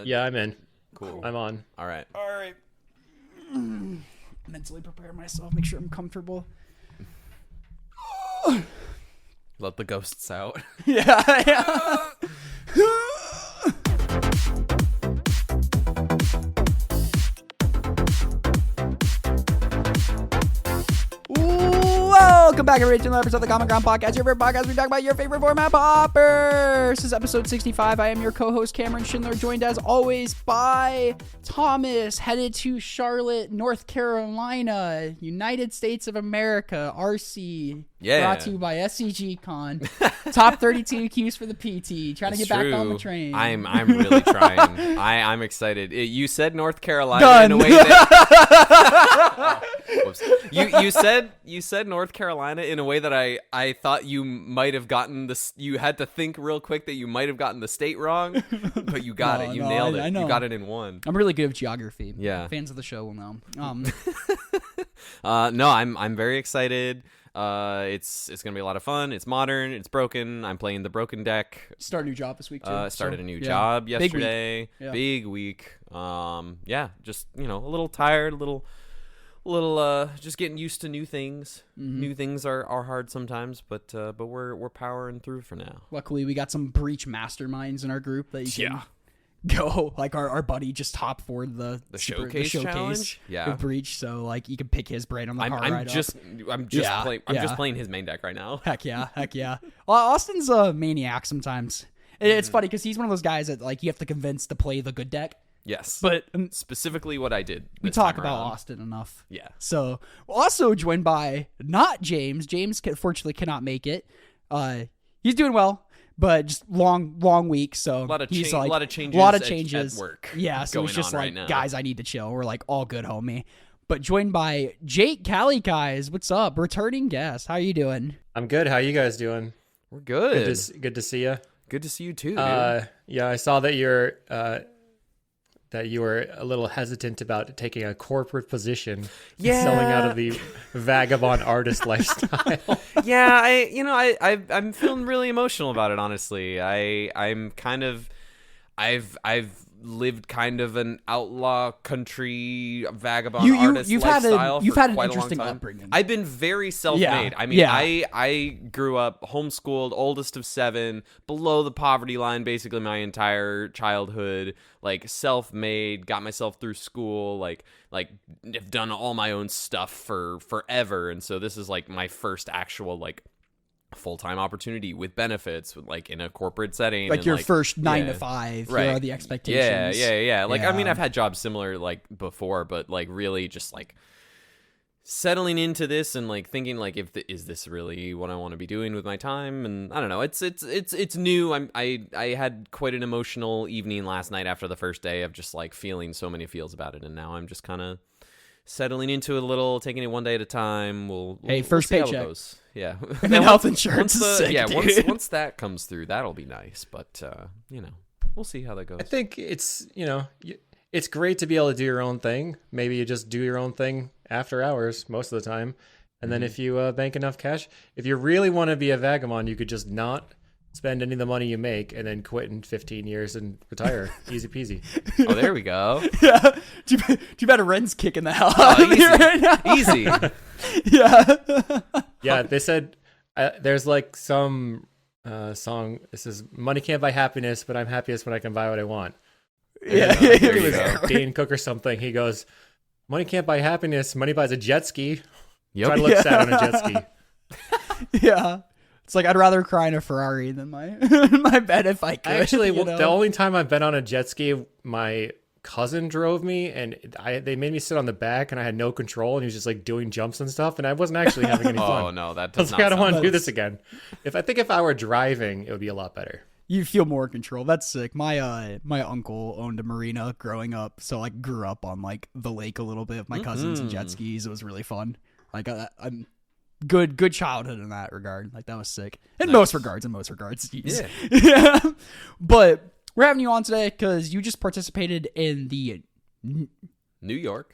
Yeah, I'm in. Cool. I'm on. All right. Mentally prepare myself. Make sure I'm comfortable. Let the ghosts out. Yeah. Welcome back, everybody, to another episode of the Common Ground Podcast, your favorite podcast. We talk about your favorite format, Pauper. This is episode 65. I am your co-host, Cameron Schindler, joined as always by Thomas, headed to Charlotte, North Carolina, United States of America, RC. Yeah. Brought to you by SCG Con. Top 32 queues for the PT. Trying to get back on the train. I'm really trying. I'm excited. You said North Carolina Done. in a way that you said North Carolina in a way that I thought you might have gotten this. You had to think real quick that you might have gotten the state wrong, but you got it. You nailed it. I know. You got it in one. I'm really good with geography. Yeah. Fans of the show will know. No, I'm very excited. It's gonna be a lot of fun. It's modern. It's broken. I'm playing the broken deck. Start a new job this week too. Started a new job yesterday. Big week. Yeah, just a little tired, a little just getting used to new things. Mm-hmm. New things are hard sometimes, but we're powering through for now. Luckily, we got some breach masterminds in our group that you can go. Like our buddy just top for the showcase challenge. Yeah, with breach. So like you can pick his brain on the car. I'm just playing his main deck right now. Heck yeah. Well, Austin's a maniac sometimes. It's funny because he's one of those guys that like you have to convince to play the good deck. Yes, but specifically what I did. We talk about Austin enough. Yeah. So also joined by not James. James fortunately cannot make it. He's doing well, but just long week. So a lot of changes. At work. Yeah. So it's just like, right, guys, I need to chill. We're like, all good, homie. But joined by Jake Kalikaiz. What's up? Returning guest. How you doing? I'm good. How you guys doing? We're good. Good to see you. Good to see you too, dude. Yeah, I saw that you were a little hesitant about taking a corporate position, selling out of the vagabond artist lifestyle. Yeah, I'm feeling really emotional about it. Honestly, I've lived kind of an outlaw country vagabond artist lifestyle. You've had an quite interesting a long time. upbringing. I've been very self-made. Yeah. I mean, I grew up homeschooled, oldest of 7, below the poverty line basically my entire childhood, like self-made, got myself through school, like have done all my own stuff for forever. And so this is like my first actual like full-time opportunity with benefits, like in a corporate setting, like and your first 9 to 5. Right. Here are the expectations. Yeah. Like, I mean, I've had jobs similar like before, but like really just like settling into this and like thinking like, is this really what I want to be doing with my time? And I don't know. It's new. I had quite an emotional evening last night after the first day of just like feeling so many feels about it, and now I'm just kind of settling into it a little, taking it one day at a time. We'll first see how it paycheck. goes. Yeah. And then health insurance is sick, dude. Once that comes through, that'll be nice. But, we'll see how that goes. I think it's great to be able to do your own thing. Maybe you just do your own thing after hours most of the time. And then if you bank enough cash, if you really want to be a vagabond, you could just not spend any of the money you make and then quit in 15 years and retire. Easy peasy. Oh, there we go. Yeah. Too bad Ren's kicking the hell out of me right now. Easy. Yeah. Yeah, they said there's like some song. This is "Money can't buy happiness, but I'm happiest when I can buy what I want." Yeah. It was Dane Cook or something. He goes, "Money can't buy happiness. Money buys a jet ski." Yep. Try to look sad on a jet ski. Yeah. It's like I'd rather cry in a Ferrari than my bed if I could. Actually, the only time I've been on a jet ski, my cousin drove me, and they made me sit on the back, and I had no control, and he was just like doing jumps and stuff, and I wasn't actually having any fun. Oh no, that I does was not. like, I don't want to do this again. If I were driving, it would be a lot better. You feel more control. That's sick. My uncle owned a marina growing up, so I grew up on like the lake a little bit with my cousins and jet skis. It was really fun. Like I'm good childhood in that regard. Like that was sick in most regards. Jeez. Yeah. But we're having you on today because you just participated in the New York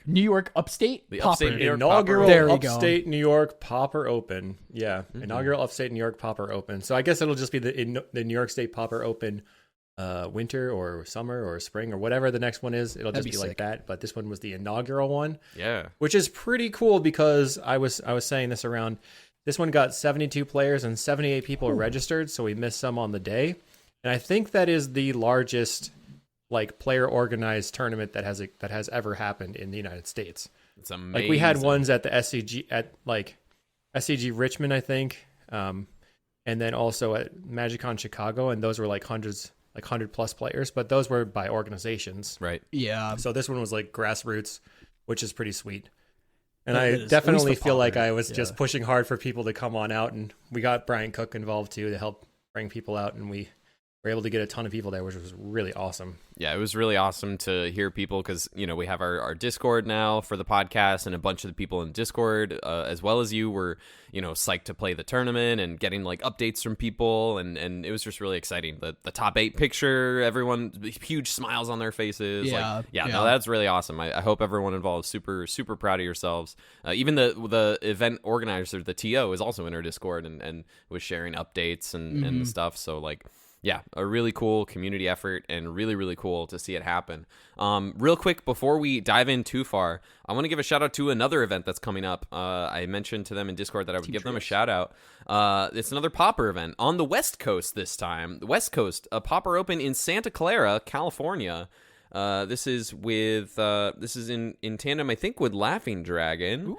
Upstate the Pauper. Upstate New York Inaugural There we Upstate New York Pauper Open. Yeah, Inaugural Upstate New York Pauper Open. So I guess it'll just be the New York State Pauper Open winter or summer or spring or whatever the next one is. It'll That'd just be be like sick. that. But this one was the inaugural one, Yeah. which is pretty cool because I was saying this around. This one got 72 players and 78 people registered, so we missed some on the day. And I think that is the largest like player organized tournament that has ever happened in the United States. It's amazing. Like we had ones at the SCG at like SCG Richmond, I think, and then also at MagicCon Chicago, and those were like 100+ players, but those were by organizations. Right. Yeah. So this one was like grassroots, which is pretty sweet. And It I is, at least definitely for feel like Pauper, I was yeah. just pushing hard for people to come on out, and we got Brian Cook involved too to help bring people out, and we were able to get a ton of people there, which was really awesome. Yeah, it was really awesome to hear people because, you know, we have our Discord now for the podcast, and a bunch of the people in Discord, as well as you, were, you know, psyched to play the tournament and getting like updates from people. And it was just really exciting. The top 8 picture, everyone, huge smiles on their faces. Yeah, Like, yeah, yeah. no, that's really awesome. I hope everyone involved is super, super proud of yourselves. Even the event organizer, the TO, is also in our Discord and was sharing updates and stuff. So like, yeah, a really cool community effort and really, really cool to see it happen. Real quick, before we dive in too far, I want to give a shout out to another event that's coming up. I mentioned to them in Discord that I would give them a shout out. It's another Pauper event on the West Coast this time. The West Coast, a Pauper Open in Santa Clara, California. This is in tandem, I think, with Laughing Dragon.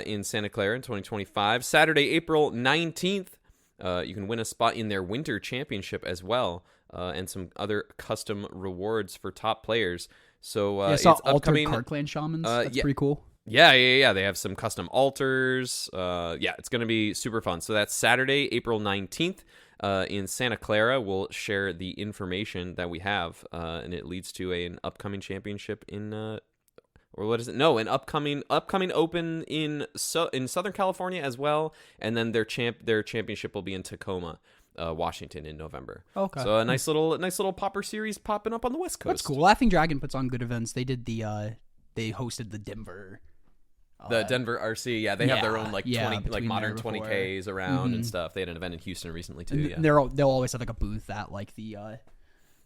In Santa Clara in 2025. Saturday, April 19th. You can win a spot in their winter championship as well, and some other custom rewards for top players. So I saw it's Altered upcoming. Card Clan Shamans. That's yeah. pretty cool. Yeah. They have some custom altars. Yeah, it's going to be super fun. So that's Saturday, April 19th, in Santa Clara. We'll share the information that we have, and it leads to an upcoming championship in. Or what is it? No, an upcoming Open in Southern California as well, and then their championship will be in Tacoma, Washington, in November. Okay. So a nice little Pauper series popping up on the West Coast. That's cool. Laughing Dragon puts on good events. They did they hosted the Denver. The Denver RC, yeah, they have their own like between modern there 20Ks around and stuff. They had an event in Houston recently too. Yeah. They'll always have like a booth at like the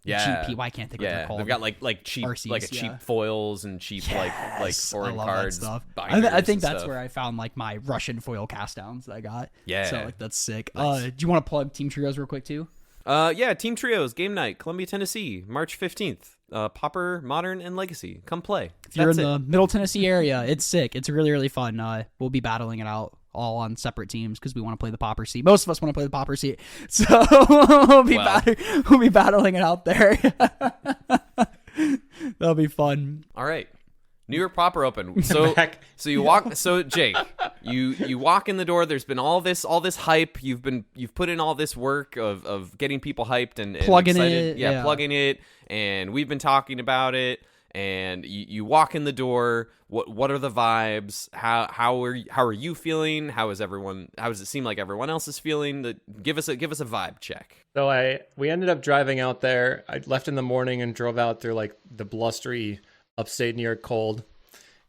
GP. Why can't I think of what they're called? They've got like cheap RCs, cheap foils and cheap like foreign I love cards. that stuff. binders I think and that's stuff. where I found like my Russian foil cast downs that I got. Yeah. So like that's sick. Nice. Do you want to plug Team Trios real quick too? Yeah, Team Trios game night, Columbia, Tennessee, March 15th. Pauper, Modern, and Legacy. Come play. If you're in the Middle Tennessee area, it's sick. It's really, really fun. We'll be battling it out all on separate teams because we want to play the Pauper seat. Most of us want to play the Pauper seat. So we'll be battling it out there. That'll be fun. All right. New York Pauper Open. So you walk. So Jake, you walk in the door. There's been all this hype. You've put in all this work of getting people hyped and Plugging excited. it, Yeah, yeah. plugging it. And we've been talking about it. And you walk in the door. What are the vibes? How are you feeling? How does it seem like everyone else is feeling? Give us a vibe check. So we ended up driving out there. I left in the morning and drove out through like the blustery upstate New York cold.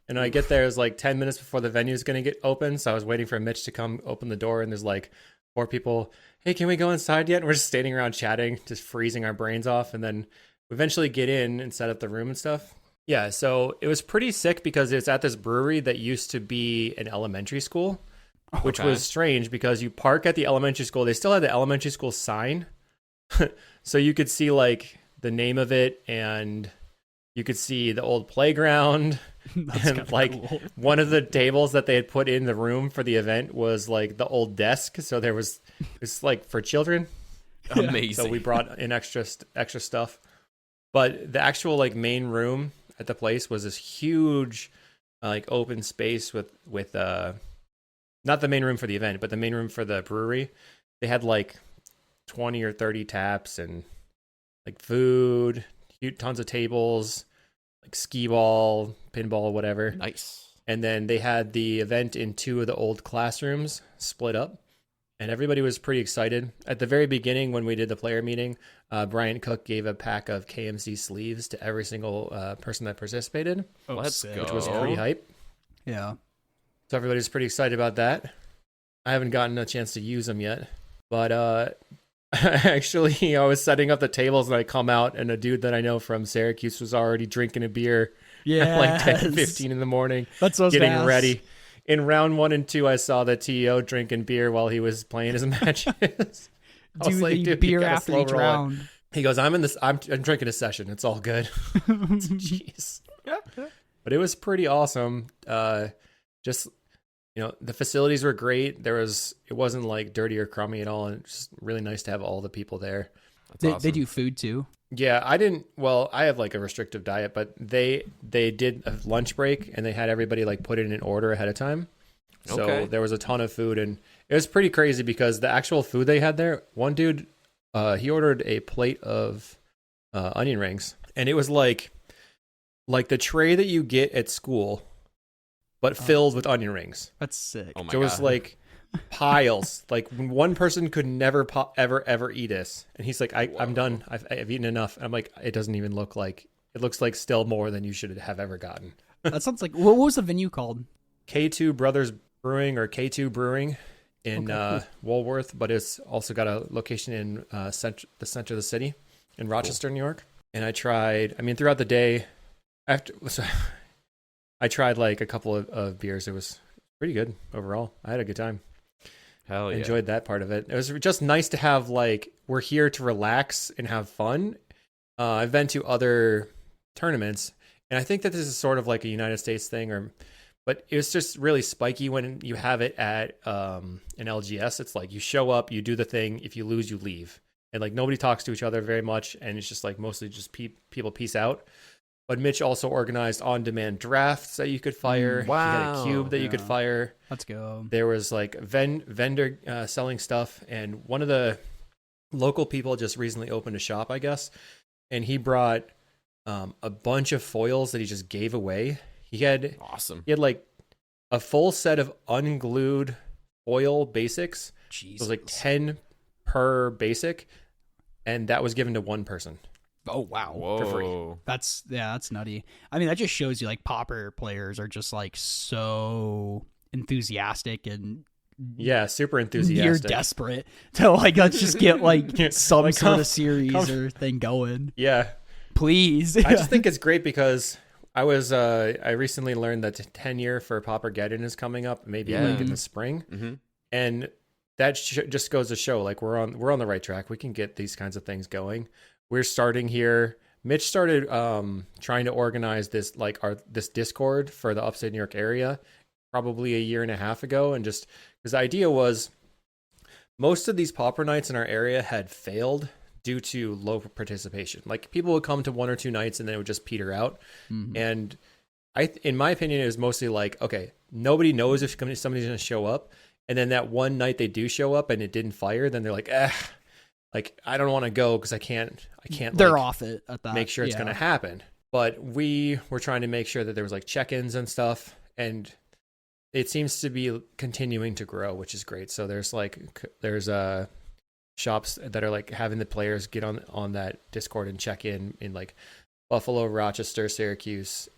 And I get there, it was like 10 minutes before the venue's going to get open. So I was waiting for Mitch to come open the door, and there's like 4 people. Hey, can we go inside yet? And we're just standing around chatting, just freezing our brains off. And then we eventually get in and set up the room and stuff. Yeah, so it was pretty sick because it's at this brewery that used to be an elementary school, which was strange because you park at the elementary school. They still had the elementary school sign. So you could see like the name of it, and you could see the old playground. And like cool. One of the tables that they had put in the room for the event was like the old desk. So it's like for children. Amazing. So we brought in extra stuff. But the actual like main room at the place was this huge like open space with not the main room for the event, but the main room for the brewery. They had like 20 or 30 taps and like food, tons of tables, like skee ball, pinball, whatever. Nice. And then they had the event in 2 of the old classrooms split up. And everybody was pretty excited. At the very beginning, when we did the player meeting, Brian Cook gave a pack of KMC sleeves to every single person that participated, Let's sick. go. which was pretty hype. Yeah. So everybody's pretty excited about that. I haven't gotten a chance to use them yet. But Actually, I was setting up the tables and I come out and a dude that I know from Syracuse was already drinking a beer at like 10:15 in the morning, That's so getting fast. ready. In round 1 and 2, I saw the TO drinking beer while he was playing his matches. I was Do like, the dude, beer you gotta after slow each roll it. round. He goes, I'm drinking a session. It's all good. Jeez. But it was pretty awesome. Just, the facilities were great. It wasn't like dirty or crummy at all. And it's just really nice to have all the people there. That's They awesome. do food too. Yeah, I have like a restrictive diet, but they did a lunch break and they had everybody like put it in an order ahead of time. So Okay. there was a ton of food and it was pretty crazy because the actual food they had there, one dude, he ordered a plate of onion rings and it was like the tray that you get at school, but filled with onion rings. That's sick. Oh my So it was God. like piles. Like one person could never ever eat this, and he's like, I'm done. I've eaten enough. And I'm like, it doesn't even look like. It looks like still more than you should have ever gotten. That sounds like, what was the venue called? K2 Brothers Brewing or K2 Brewing in Okay, Woolworth, but it's also got a location in the center of the city in Rochester, New York. And I tried. I mean, throughout the day, I tried like a couple of beers. It was pretty good overall. I had a good time. Hell yeah. Enjoyed that part of it. It was just nice to have like, we're here to relax and have fun. I've been to other tournaments and I think that this is sort of like a United States thing, but it's just really spiky when you have it at an LGS. It's like you show up, you do the thing. If you lose, you leave. And like nobody talks to each other very much. And it's just like mostly just people peace out. But Mitch also organized on-demand drafts that you could fire. He had a cube that you could fire. Let's go. There was like vendor selling stuff, and one of the local people just recently opened a shop, I guess, and he brought a bunch of foils that he just gave away. He had Awesome. like a full set of unglued foil basics. Jesus. It was like 10 per basic, and that was given to one person. Oh wow. Whoa. For free. That's nutty. I mean, that just shows you like Pauper players are just like so enthusiastic and Yeah, super near enthusiastic. desperate to like let's just get like some Like, sort come- of series or thing going. Yeah. Please. I just think it's great because I recently learned that 10-year for Paupergeddon is coming up, maybe like in the spring. Mm-hmm. And that just goes to show like we're on the right track. We can get these kinds of things going. We're starting here. Mitch started trying to organize this this Discord for the upstate New York area probably a year and a half ago, and just because the idea was most of these pauper nights in our area had failed due to low participation. Like people would come to 1 or 2 nights and then it would just peter out. Mhm. And in my opinion, it was mostly like, okay, nobody knows if somebody's going to show up. And then that one night they do show up and it didn't fire, then they're like, like I don't want to go because I can't. They're like, off it at that. make sure it's going to happen. But we were trying to make sure that there was like check-ins and stuff, and it seems to be continuing to grow, which is great. So there's shops that are like having the players get on that Discord and check in like Buffalo, Rochester, Syracuse,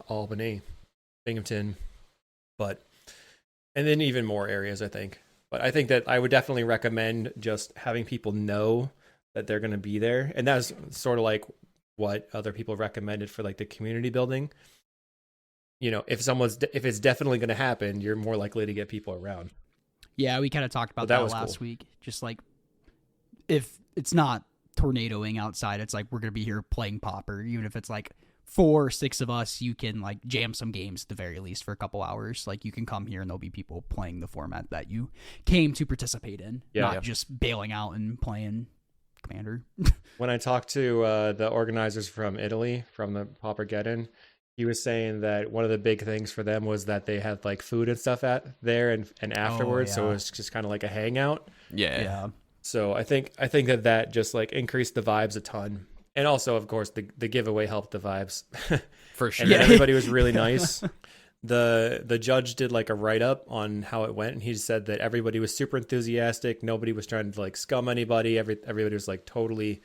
Albany, Binghamton, and then even more areas, I think. But I think that I would definitely recommend just having people know that they're going to be there. And that's sort of like what other people recommended for like the community building. If it's definitely going to happen, you're more likely to get people around. Yeah, we kind of talked about But that that was last cool. week. Just like if it's not tornadoing outside, it's like we're gonna be here playing Pauper. Even if it's like 4 or 6 of us, you can like jam some games at the very least for a couple hours. Like you can come here and there'll be people playing the format that you came to participate in, not just bailing out and playing Commander. When I talked to the organizers from Italy, from the Paupergeddon, he was saying that one of the big things for them was that they had like food and stuff there and afterwards. So it was just kind of like a hangout. Yeah. So I think that just like increased the vibes a ton. And also, of course, the giveaway helped the vibes. For sure. And then everybody was really nice. The judge did like a write-up on how it went, and he said that everybody was super enthusiastic. Nobody was trying to like scum anybody. Everybody was like totally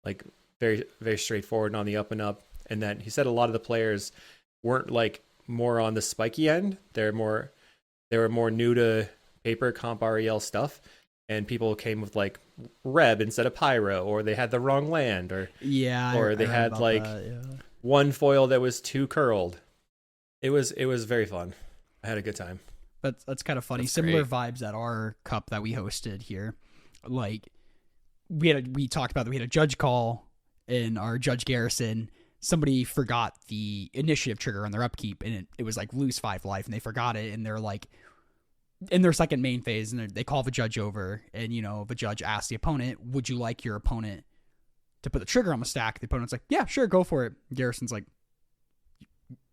like very, very straightforward and on the up and up. And then he said a lot of the players weren't like more on the spiky end. They were more new to paper comp REL stuff. and people came with like Reb instead of Pyro, or they had the wrong land, or they I had read like about that, yeah. one foil that was too curled. It was very fun. I had a good time. But that's kind of funny. That's Similar great. vibes at our cup that we hosted here. Like we talked about that we had a judge call in our judge garrison. Somebody forgot the initiative trigger on their upkeep, and it was like lose 5 life, and they forgot it, and they're like in their second main phase, and they call the judge over, and the judge asks the opponent, "Would you like your opponent to put the trigger on the stack?" The opponent's like, "Yeah, sure, go for it." Garrison's like,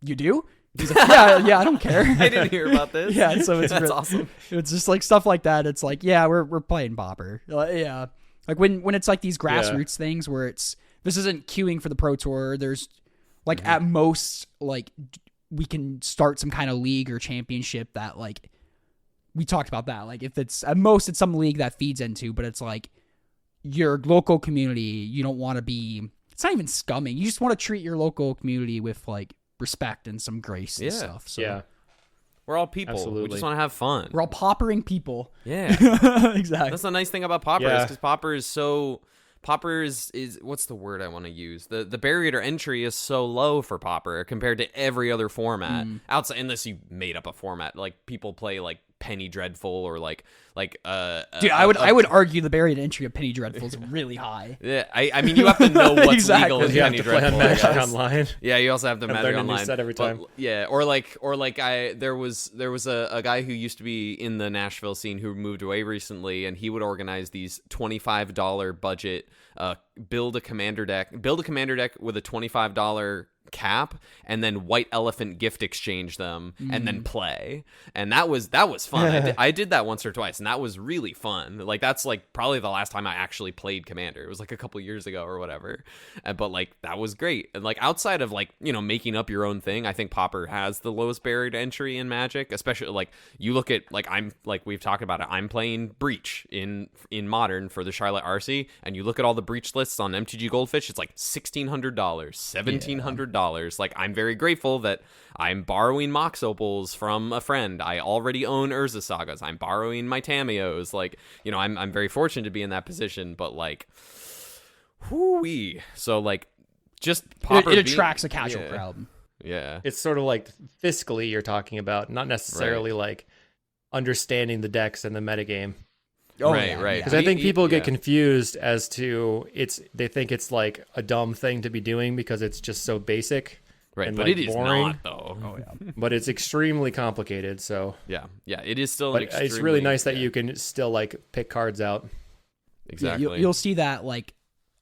"You do?" He's like, yeah, I don't care. I didn't hear about this. Yeah, so it's That's awesome. It's just like stuff like that. It's like, yeah, we're playing Pauper. Yeah, like when it's like these grassroots things where this isn't queuing for the Pro Tour. There's like at most like we can start some kind of league or championship that like we talked about that. Like if it's at most it's some league that feeds into, but it's like your local community. You don't want to be. It's not even scumming. You just want to treat your local community with like respect and some grace and stuff. So Yeah. We're all people. Absolutely. We just want to have fun. we're all paupering people. Yeah. Exactly. That's the nice thing about Pauper Yeah. is because Pauper is what's the word I want to use? The barrier to entry is so low for Pauper compared to every other format. Outside, unless you made up a format, like people play like Penny Dreadful or like Dude, I would argue the barrier to entry of Penny Dreadful is really high. Yeah, I mean you have to know what's Exactly. legal in You have Penny to play on Dreadful. Magic yes. Online. Yeah, you also have to I've Magic learned a new Online set every time. But, yeah, or like there was a guy who used to be in the Nashville scene who moved away recently, and he would organize these $25 budget build a commander deck with a $25 cap, and then white elephant gift exchange them and then play, and that was fun. I did that once or twice, and that was really fun. Like that's like probably the last time I actually played Commander. It was like a couple years ago or whatever, but like that was great. And like outside of like making up your own thing, I think Pauper has the lowest barrier to entry in Magic, especially like you look at like we've talked about it, I'm playing Breach in Modern for the Charlotte RC, and you look at all the Breach lists on MTG Goldfish, it's like $1,600, $1,700. Like I'm very grateful that I'm borrowing Mox Opals from a friend. I already own Urza Sagas. I'm borrowing my Tamios. Like I'm very fortunate to be in that position. But like, whoo-wee. So like, just Pauper It attracts a casual crowd. Yeah, It's sort of like fiscally you're talking about, not necessarily like understanding the decks and the metagame. right. Because I think people get confused as to they think it's like a dumb thing to be doing because it's just so basic. Right, and but like it is boring. not though. Oh yeah. But it's extremely complicated. So, Yeah, it is still. but an it's really nice that yeah, you can still like pick cards out. exactly. Yeah, you'll see that like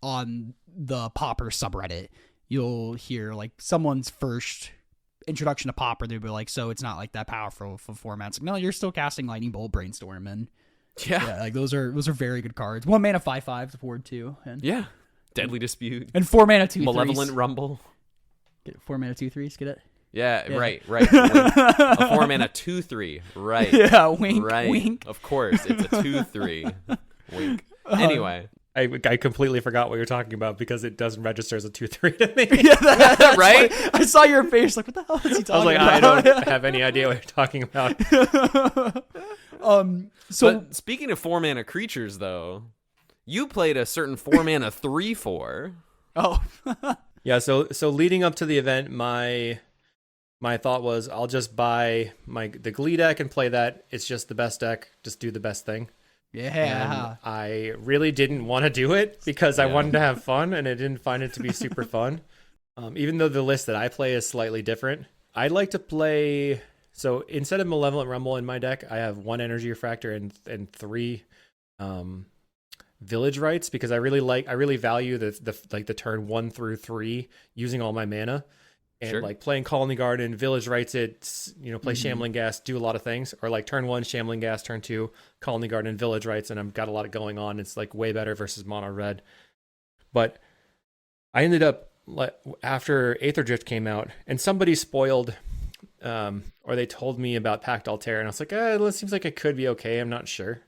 on the Pauper subreddit. You'll hear like someone's first introduction to Pauper. They'll be like, "So it's not like that powerful for formats." Like, no, you're still casting Lightning Bolt, Brainstorm, and yeah, like those are very good cards. 1 mana 5/5 afford 2, and yeah. Deadly Dispute, and 4 mana 2/3s. Malevolent Rumble. Get 4 mana 2/3s. Get it? Yeah, Yeah. right. A 4 mana 2/3. Right. Yeah, wink, Right. wink. Of course, it's a 2/3. Wink. Anyway, I completely forgot what you're talking about because it doesn't register as a 2/3 to me. Yeah, that's Right? funny. I saw your face. Like, what the hell is he I was talking like, about? I don't have any idea what you're talking about. So but speaking of 4 mana creatures, though, you played a certain 4 mana 3/4. oh, Yeah, so leading up to the event, my thought was I'll just buy the Glee deck and play that. It's just the best deck. Just do the best thing. yeah. And I really didn't want to do it because I wanted to have fun, and I didn't find it to be super fun. Even though the list that I play is slightly different, I like to play. So instead of Malevolent Rumble in my deck, I have 1 Energy Refractor and 3 Village Rites because I really value the turn 1 through 3 using all my mana. And Sure. like playing Colony Garden, Village Rites, play Shambling Gas, do a lot of things. Or like turn 1, Shambling Gas, turn 2, Colony Garden, Village Rites, and I've got a lot going on. It's like way better versus mono red. But I ended up after Aether Drift came out, and somebody spoiled, or they told me about Pactdoll Terror, and I was like, it seems like it could be okay. I'm not sure.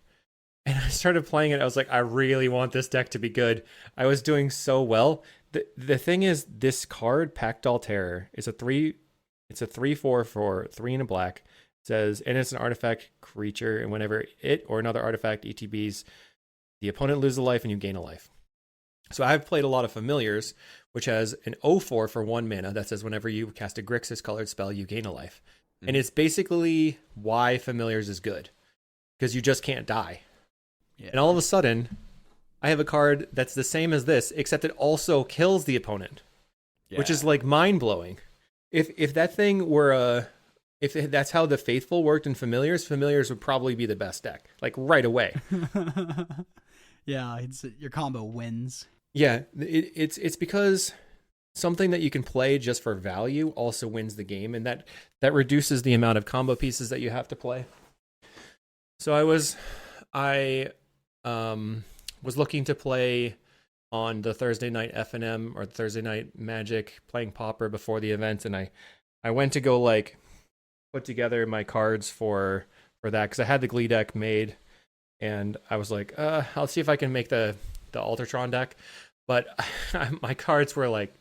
And I started playing it. I was like, I really want this deck to be good. I was doing so well. The thing is, this card, Pactdoll Terror, is a 3/4 for 3 and a black. says, and it's an artifact creature, and whenever it or another artifact ETBs, the opponent loses a life and you gain a life. So I've played a lot of familiars, which has an 0/4 for 1 mana that says whenever you cast a Grixis colored spell, you gain a life. And it's basically why familiars is good, because you just can't die. Yeah. And all of a sudden, I have a card that's the same as this, except it also kills the opponent, which is like mind blowing. If that thing were if that's how the Faithful worked in familiars would probably be the best deck, like right away. Yeah, your combo wins. Yeah, it's because something that you can play just for value also wins the game, and that reduces the amount of combo pieces that you have to play. So I was looking to play on the Thursday night FNM or Thursday night Magic, playing Pauper before the event, and I went to go like put together my cards for that because I had the Glee deck made, and I was like, I'll see if I can make the Altar Tron deck, but my cards were like,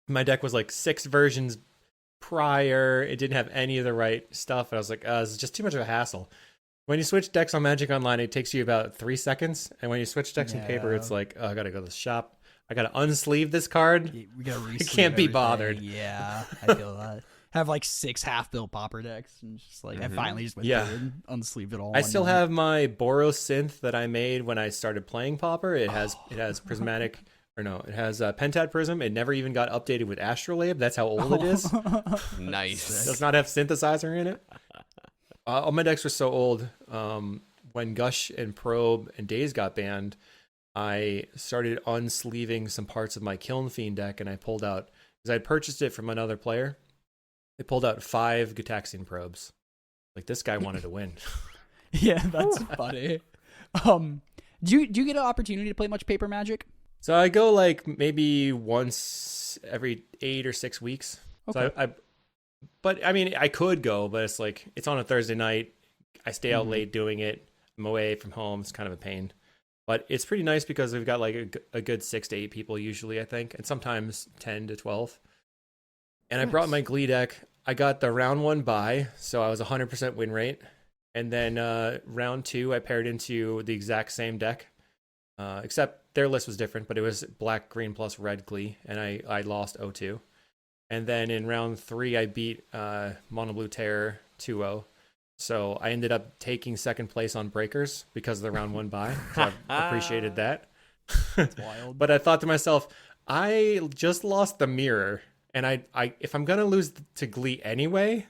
my deck was like 6 versions prior. It didn't have any of the right stuff, and I was like, this is just too much of a hassle. When you switch decks on Magic Online, it takes you about 3 seconds. And when you switch decks in paper, it's like, I got to go to the shop. I got to unsleeve this card. We gotta I can't be bothered. Yeah, I feel that. Have like 6 half-built Pauper decks. And just like, I finally just went through and unsleeved it all. I still have my Boros synth that I made when I started playing Pauper. It has prismatic, or no, it has Pentad Prism. It never even got updated with Astrolabe. That's how old it is. Nice. It does not have synthesizer in it. All my decks were so old. When Gush and Probe and Daze got banned, I started unsleeving some parts of my Kiln Fiend deck, and I pulled out, because I purchased it from another player, I pulled out 5 Gitaxian Probes. Like, this guy wanted to win. Yeah, that's funny. Do you get an opportunity to play much paper Magic? So I go like maybe once every 8 or 6 weeks. Okay. So but I mean, I could go, but it's like, it's on a Thursday night. I stay out late doing it. I'm away from home. It's kind of a pain, but it's pretty nice because we've got like a good 6 to 8 people usually, I think, and sometimes 10 to 12. And nice. I brought my Glee deck. I got the round 1 bye, so I was 100% win rate. And then round 2, I paired into the exact same deck, except their list was different, but it was black, green plus red Glee, and I lost 0-2. And then in round 3, I beat Mono Blue Terror 2-0. So I ended up taking second place on Breakers because of the round 1 bye. So I appreciated that. That's wild. But I thought to myself, I just lost the mirror. And I if I'm going to lose to Glee anyway,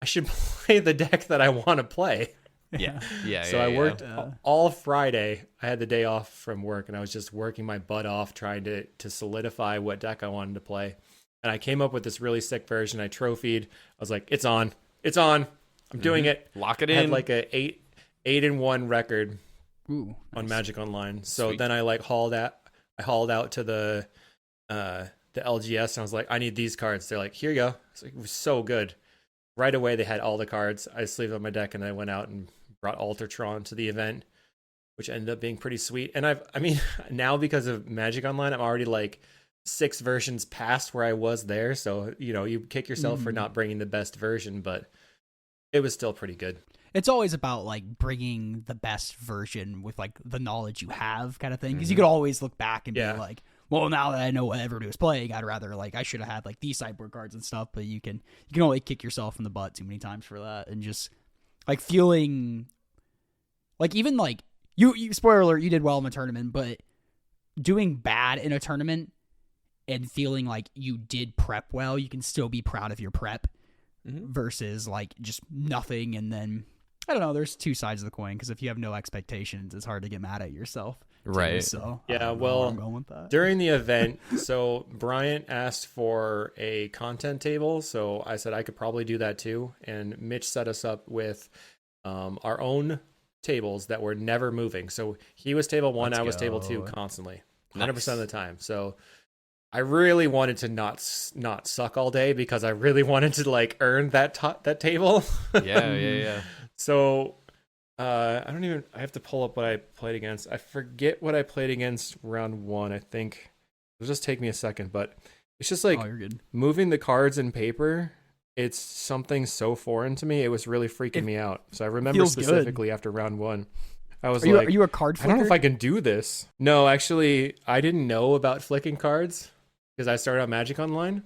I should play the deck that I want to play. Yeah. So I worked all Friday. I had the day off from work, and I was just working my butt off trying to solidify what deck I wanted to play. And I came up with this really sick version. I trophied. I was like, it's on. I'm doing it. Lock it I in. had like a 8-1 record on Magic Online. So Sweet. then I like hauled out to the LGS, and I was like, I need these cards. They're like, here you go. It was so good. Right away, they had all the cards. I sleeved on my deck, and I went out and brought Altar Tron to the event, which ended up being pretty sweet. And I mean, now because of Magic Online, I'm already like 6 versions past where I was there. So, you kick yourself for not bringing the best version, but it was still pretty good. It's always about like bringing the best version with like the knowledge you have kind of thing. Because you could always look back and be like, well, now that I know what everybody was playing, I'd rather like, I should have had like these sideboard cards and stuff, but you can only kick yourself in the butt too many times for that. And just like feeling like, even like you spoiler alert, you did well in the tournament, but doing bad in a tournament and feeling like you did prep well, you can still be proud of your prep versus like just nothing. And then I don't know, there's 2 sides of the coin, because if you have no expectations, it's hard to get mad at yourself. Right. Too, so yeah, well, I'm going with that. During the event, so Bryant asked for a content table, so I said I could probably do that too. And Mitch set us up with our own tables that were never moving. So he was table 1, I was table 2 constantly, 100% of the time. So I really wanted to not suck all day, because I really wanted to like earn that table. Yeah. So I have to pull up what I played against. I forget what I played against round 1. I think it'll just take me a second, but it's just like you're good. moving the cards in paper it's something so foreign to me. It was really freaking me out. So I remember feels specifically after round 1, I was Are you a card I flicker? don't know if I can do this. No, actually, I didn't know about flicking cards because I started on Magic Online.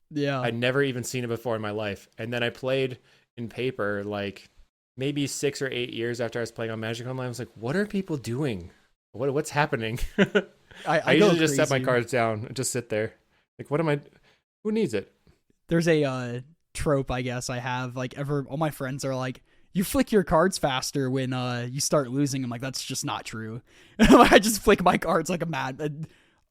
Yeah. I'd never even seen it before in my life. And then I played in paper like maybe 6 or 8 years after I was playing on Magic Online. I was like, what are people doing? What's happening? I go usually just set my crazy. cards down and just sit there. Like, who needs it? There's a trope, I guess, I have. Like, all my friends are like, you flick your cards faster when you start losing. I'm like, that's just not true. I just flick my cards like a mad.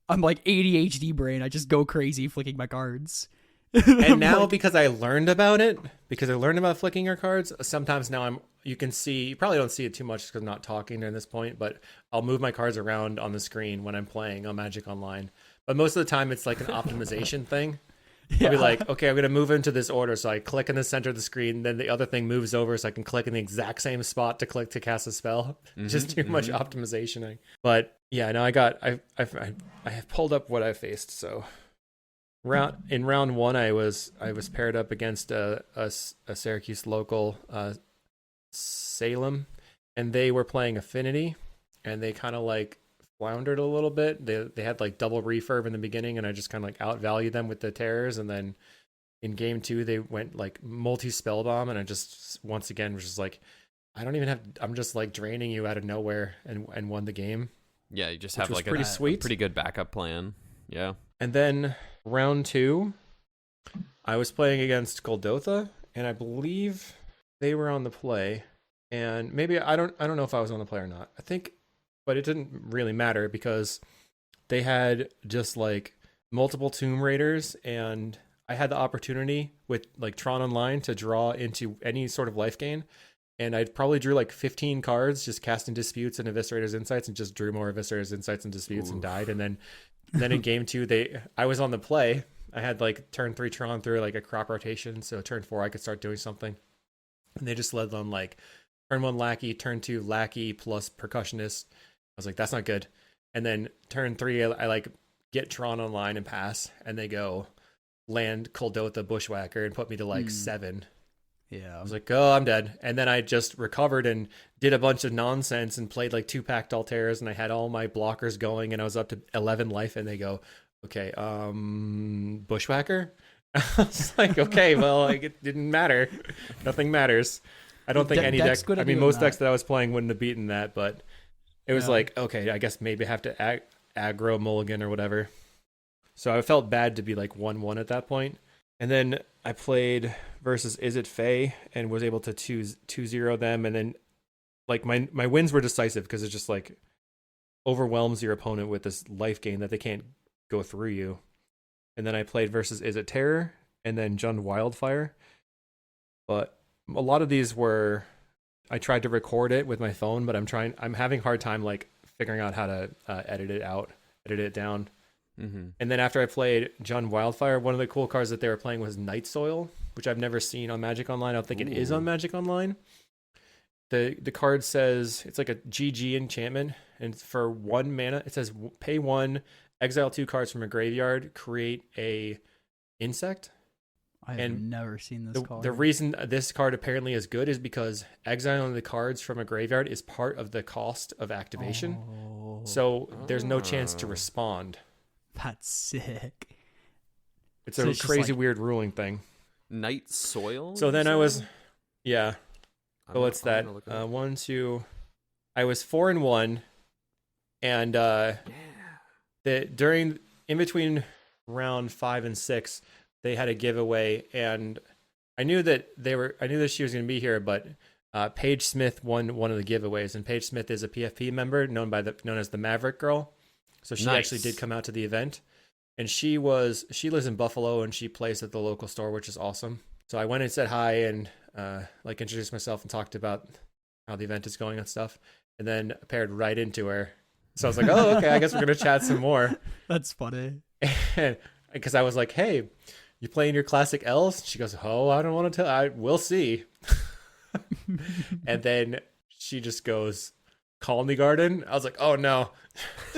I'm like ADHD brain. I just go crazy flicking my cards. And now because I learned about it, because I learned about flicking your cards, sometimes now you can see, you probably don't see it too much because I'm not talking during this point, but I'll move my cards around on the screen when I'm playing on Magic Online. But most of the time it's like an optimization thing. I'll be like, okay, I'm going to move into this order. So I click in the center of the screen. Then the other thing moves over so I can click in the exact same spot to click to cast a spell. Just too much optimization. But yeah, no, I have pulled up what I faced. So in round 1, I was paired up against a Syracuse local, Salem, and they were playing Affinity, and they kind of like floundered a little bit. They had like double refurb in the beginning, and I just kind of like outvalued them with the terrors, and then in game 2 they went like multi spellbomb, and I just once again was just like, I'm just like draining you out of nowhere, and won the game. Yeah, you just Which have was like pretty a sweet. pretty good backup plan. Yeah. And then round 2, I was playing against Goldotha, and I believe they were on the play. And maybe I don't know if I was on the play or not. I think, but it didn't really matter because they had just like multiple Tomb Raiders, and I had the opportunity with like Tron Online to draw into any sort of life gain. And I probably drew like 15 cards, just casting Disputes and Eviscerator's Insights, and just drew more Eviscerator's Insights and Disputes and died. And then in game 2, I was on the play. I had like turn 3 Tron through like a crop rotation, so turn 4 I could start doing something. And they just led on like turn 1 Lackey, turn 2 Lackey plus Percussionist. I was like, that's not good. And then turn 3, I like get Tron Online and pass, and they go land Coldotha Bushwhacker and put me to like 7. Yeah. I was like, oh, I'm dead. And then I just recovered and did a bunch of nonsense and played like 2 Pactdoll Terrors, and I had all my blockers going, and I was up to 11 life, and they go, okay, Bushwhacker? I was like, okay, well, like, it didn't matter. Nothing matters. I don't think any deck, I mean, most decks that I was playing wouldn't have beaten that, but it was like, okay, I guess maybe I have to aggro mulligan or whatever. So I felt bad to be like 1-1 at that point. And then I played versus Is It Faye and was able to 2-0 them. And then like my wins were decisive because it just like overwhelms your opponent with this life gain that they can't go through you. And then I played versus Is It Terror and then Jund Wildfire. But a lot of these were, I tried to record it with my phone, but I'm having a hard time like figuring out how to edit it down. Mm-hmm. And then after I played Jund Wildfire, one of the cool cards that they were playing was Night Soil, which I've never seen on Magic Online. I don't think it is on Magic Online. The card says it's like a GG enchantment, and for 1 mana, it says pay 1, exile 2 cards from a graveyard, create a insect. I have never seen this card. The reason this card apparently is good is because exiling the cards from a graveyard is part of the cost of activation. So there's no chance to respond. That's sick. It's a crazy weird ruling thing. Night Soil? So then I was, yeah. So what's that? 1, 2. I was 4-1, and in between round 5 and 6, they had a giveaway, and I knew that she was going to be here, but Paige Smith won one of the giveaways, and Paige Smith is a PFP member known as the Maverick Girl. So she actually did come out to the event, and she lives in Buffalo, and she plays at the local store, which is awesome. So I went and said hi and introduced myself and talked about how the event is going and stuff, and then paired right into her. So I was like, oh, okay, I guess we're gonna chat some more. That's funny. Because I was like, hey, you playing your classic L's? She goes, oh, I don't want to tell. We'll see. And then she just goes, Colony Garden. I was like, oh no.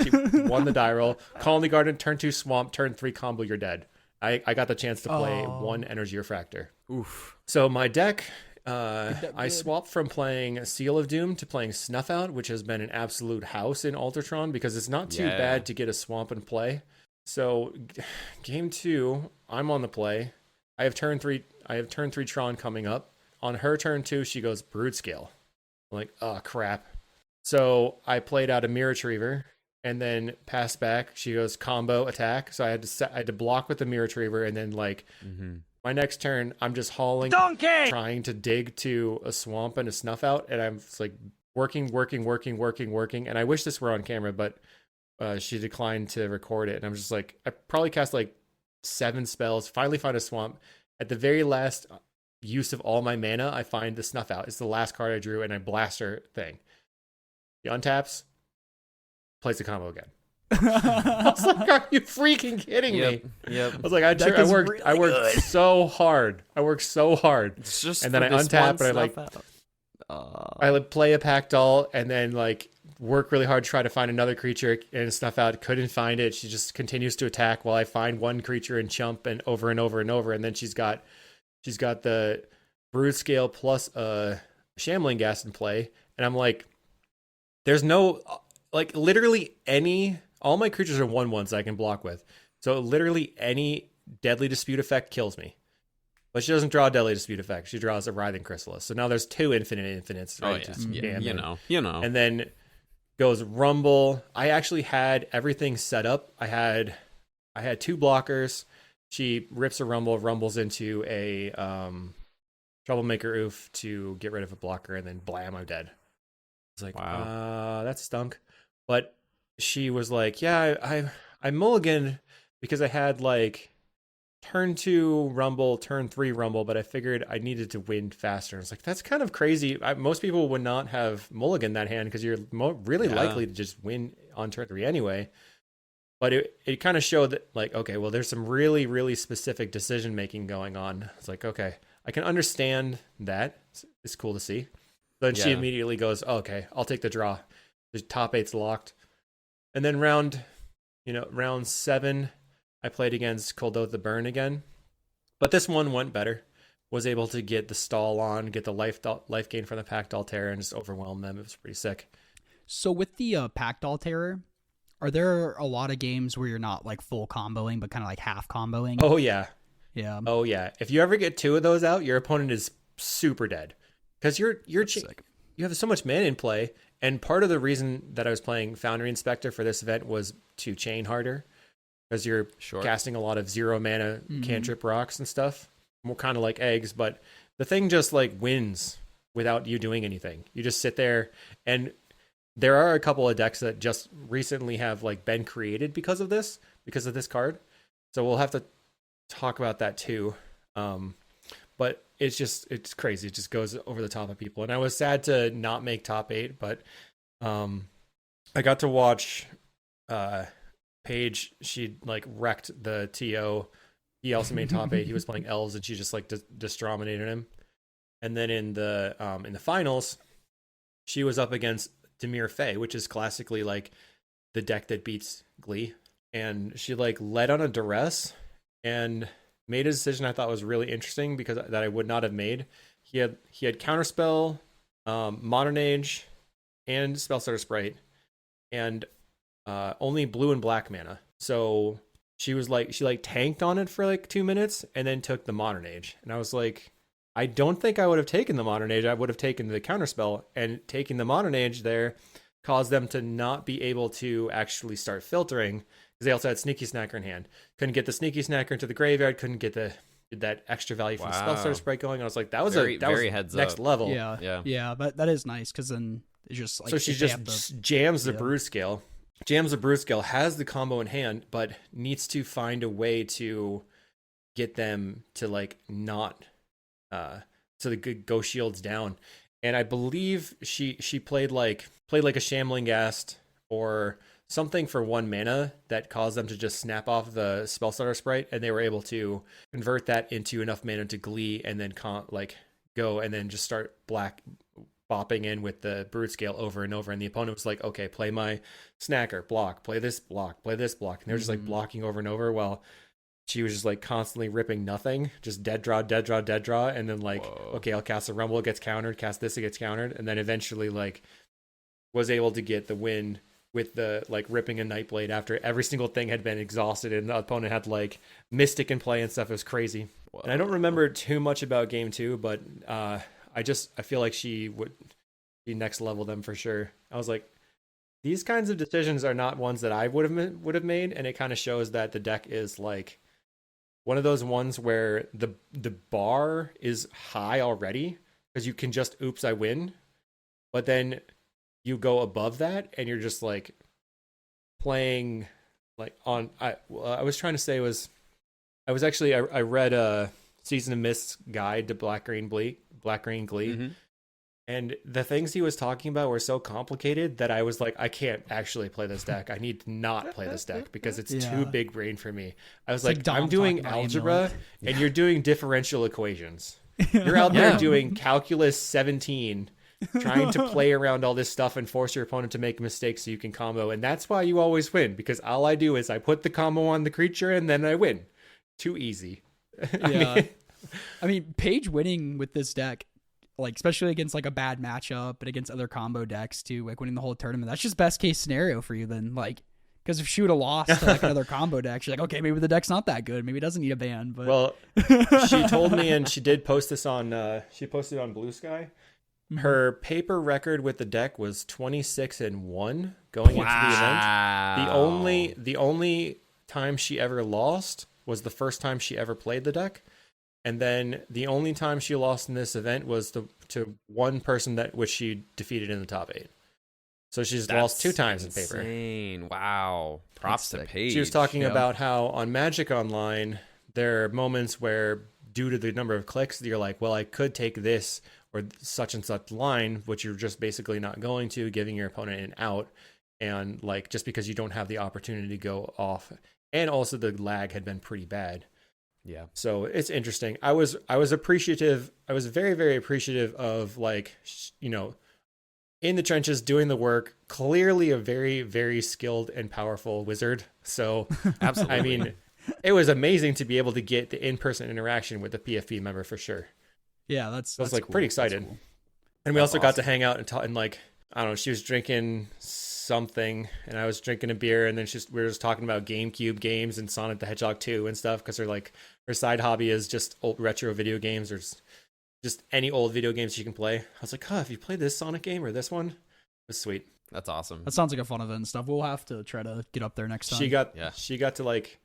She won the die roll. Colony Garden, turn 2 swamp, turn 3 combo, you're dead. I got the chance to play one energy refractor. Oof. So my deck, I swapped from playing Seal of Doom to playing Snuff Out, which has been an absolute house in Altar Tron because it's not too bad to get a swamp and play. So game 2, I'm on the play. I have turn 3 Tron coming up. On her turn 2, she goes Brood Scale. I'm like, oh crap. So I played out a Mirror Retriever and then passed back. She goes combo attack. So I had to block with the Mirror Retriever, and then like my next turn, I'm just hauling, trying to dig to a swamp and a Snuff Out, and I'm just like working. And I wish this were on camera, but she declined to record it. And I'm just like, I probably cast like 7 spells, finally find a swamp. At the very last use of all my mana, I find the Snuff Out. It's the last card I drew, and I blast her thing. He untaps, plays the combo again. I was like, are you freaking kidding me? Yep. I was like, I worked so hard. It's just and then I untap and I like play a Pactdoll and then like work really hard to try to find another creature and Snuff Out. Couldn't find it. She just continues to attack while I find one creature and chump and over and over and over. And then she's got the Brood Scale plus Shambling Gas in play. And I'm like, there's no like literally all my creatures are 1/1s I can block with. So literally any Deadly Dispute effect kills me. But she doesn't draw a Deadly Dispute effect. She draws a Writhing Chrysalis. So now there's 2 infinites. Right? You know. And then goes Rumble. I actually had everything set up. I had 2 blockers. She rips a Rumble, rumbles into a Troublemaker Oof to get rid of a blocker, and then blam, I'm dead. It's like, wow, that stunk. But she was like, yeah, I mulliganed because I had like turn 2 Rumble, turn 3 Rumble, but I figured I needed to win faster. I was like, that's kind of crazy. Most people would not have mulliganed that hand because you're really likely to just win on turn 3 anyway. But it kind of showed that, like, okay, well, there's some really, really specific decision making going on. It's like, okay, I can understand that. It's cool to see. Then she immediately goes, oh, okay, I'll take the draw. The top 8's locked. And then round 7, I played against Cold Oath the Burn again. But this one went better. Was able to get the stall on, get the life gain from the Pactdoll Terror, and just overwhelm them. It was pretty sick. So with the Pactdoll Terror, are there a lot of games where you're not like full comboing, but kind of like half comboing? Oh, yeah. Yeah. Oh, yeah. If you ever get 2 of those out, your opponent is super dead. Because you have so much mana in play, and part of the reason that I was playing Foundry Inspector for this event was to chain harder, because you're casting a lot of 0 mana cantrip rocks and stuff, more kind of like eggs. But the thing just like wins without you doing anything. You just sit there, and there are a couple of decks that just recently have like been created because of this card. So we'll have to talk about that too. But it's crazy. It just goes over the top of people. And I was sad to not make top 8, but I got to watch Paige. She like wrecked the TO. He also made top 8. He was playing elves, and she just like distrominated him. And then in the finals, she was up against Demir Fey, which is classically like the deck that beats Glee. And she like led on a duress and made a decision I thought was really interesting because that I would not have made. He had Counterspell, Modern Age, and Spellstarter Sprite, and only blue and black mana. So she tanked on it for like 2 minutes and then took the Modern Age. And I was like, I don't think I would have taken the Modern Age. I would have taken the Counterspell, and taking the Modern Age there caused them to not be able to actually start filtering, because they also had Sneaky Snacker in hand. Couldn't get the Sneaky Snacker into the graveyard. Couldn't get that extra value from Spellstarter Sprite going. I was like, that was next level. Yeah. But that is nice, because then it's just like, so she just jams the Brood Scale. Has the combo in hand, but needs to find a way to get them to like not so they could go shields down. And I believe she played like a Shambling Ghast or something for 1 mana that caused them to just snap off the Spellstarter Sprite, and they were able to convert that into enough mana to Glee, and then go and then just start black bopping in with the Brood Scale over and over. And the opponent was like, okay, play my Snacker, block, play this block, and they're just like blocking over and over while she was just like constantly ripping nothing, just dead draw, dead draw, dead draw, and then like, okay, I'll cast a rumble, it gets countered, cast this, it gets countered, and then eventually like was able to get the win with the like ripping a Nightblade after every single thing had been exhausted and the opponent had like Mystic in play and stuff. It was crazy. Whoa. And I don't remember too much about game 2, but I feel like she would be next level them for sure. I was like, these kinds of decisions are not ones that I would have made, and it kind of shows that the deck is like one of those ones where the bar is high already because you can just oops, I win, but then you go above that and you're just like playing like on. I was trying to say was I read a Season of Mist's guide to Black Green Glee. Mm-hmm. And the things he was talking about were so complicated that I was like, I can't actually play this deck. I need to not play this deck because it's too big brain for me. I was like I'm doing algebra and you're doing differential equations. You're out there doing calculus 17, trying to play around all this stuff and force your opponent to make mistakes so you can combo. And that's why you always win, because all I do is I put the combo on the creature and then I win. Too easy. I mean, Paige winning with this deck, like especially against like a bad matchup, but against other combo decks too, like winning the whole tournament, that's just best case scenario for you then. Like, because if she would have lost to like another combo deck, she's like, okay, maybe the deck's not that good, maybe it doesn't need a ban. But well, she told me, and she did post this on she posted on BlueSky. Her paper record with the deck was 26-1 going into the event. The only time she ever lost was the first time she ever played the deck. And then the only time she lost in this event was to one person which she defeated in the top 8. So she's lost 2 times in paper. Insane. Wow. Props to Paige. She was talking about how on Magic Online, there are moments where due to the number of clicks, you're like, well, I could take this or such and such line, which you're just basically not going to, giving your opponent an out. And like, just because you don't have the opportunity to go off. And also the lag had been pretty bad. Yeah. So it's interesting. I was appreciative. I was very, very appreciative of like, in the trenches doing the work, clearly a very, very skilled and powerful wizard. So absolutely. I mean, it was amazing to be able to get the in-person interaction with the PFP member for sure. Yeah, I was like cool. pretty excited. Cool. And we also got to hang out and talk, and like, I don't know, she was drinking something and I was drinking a beer, and then we were just talking about GameCube games and Sonic the Hedgehog 2 and stuff, because her side hobby is just old retro video games or just any old video games she can play. I was like, have you played this Sonic game or this one? It was sweet. That's awesome. That sounds like a fun event and stuff. We'll have to try to get up there next time. She got to like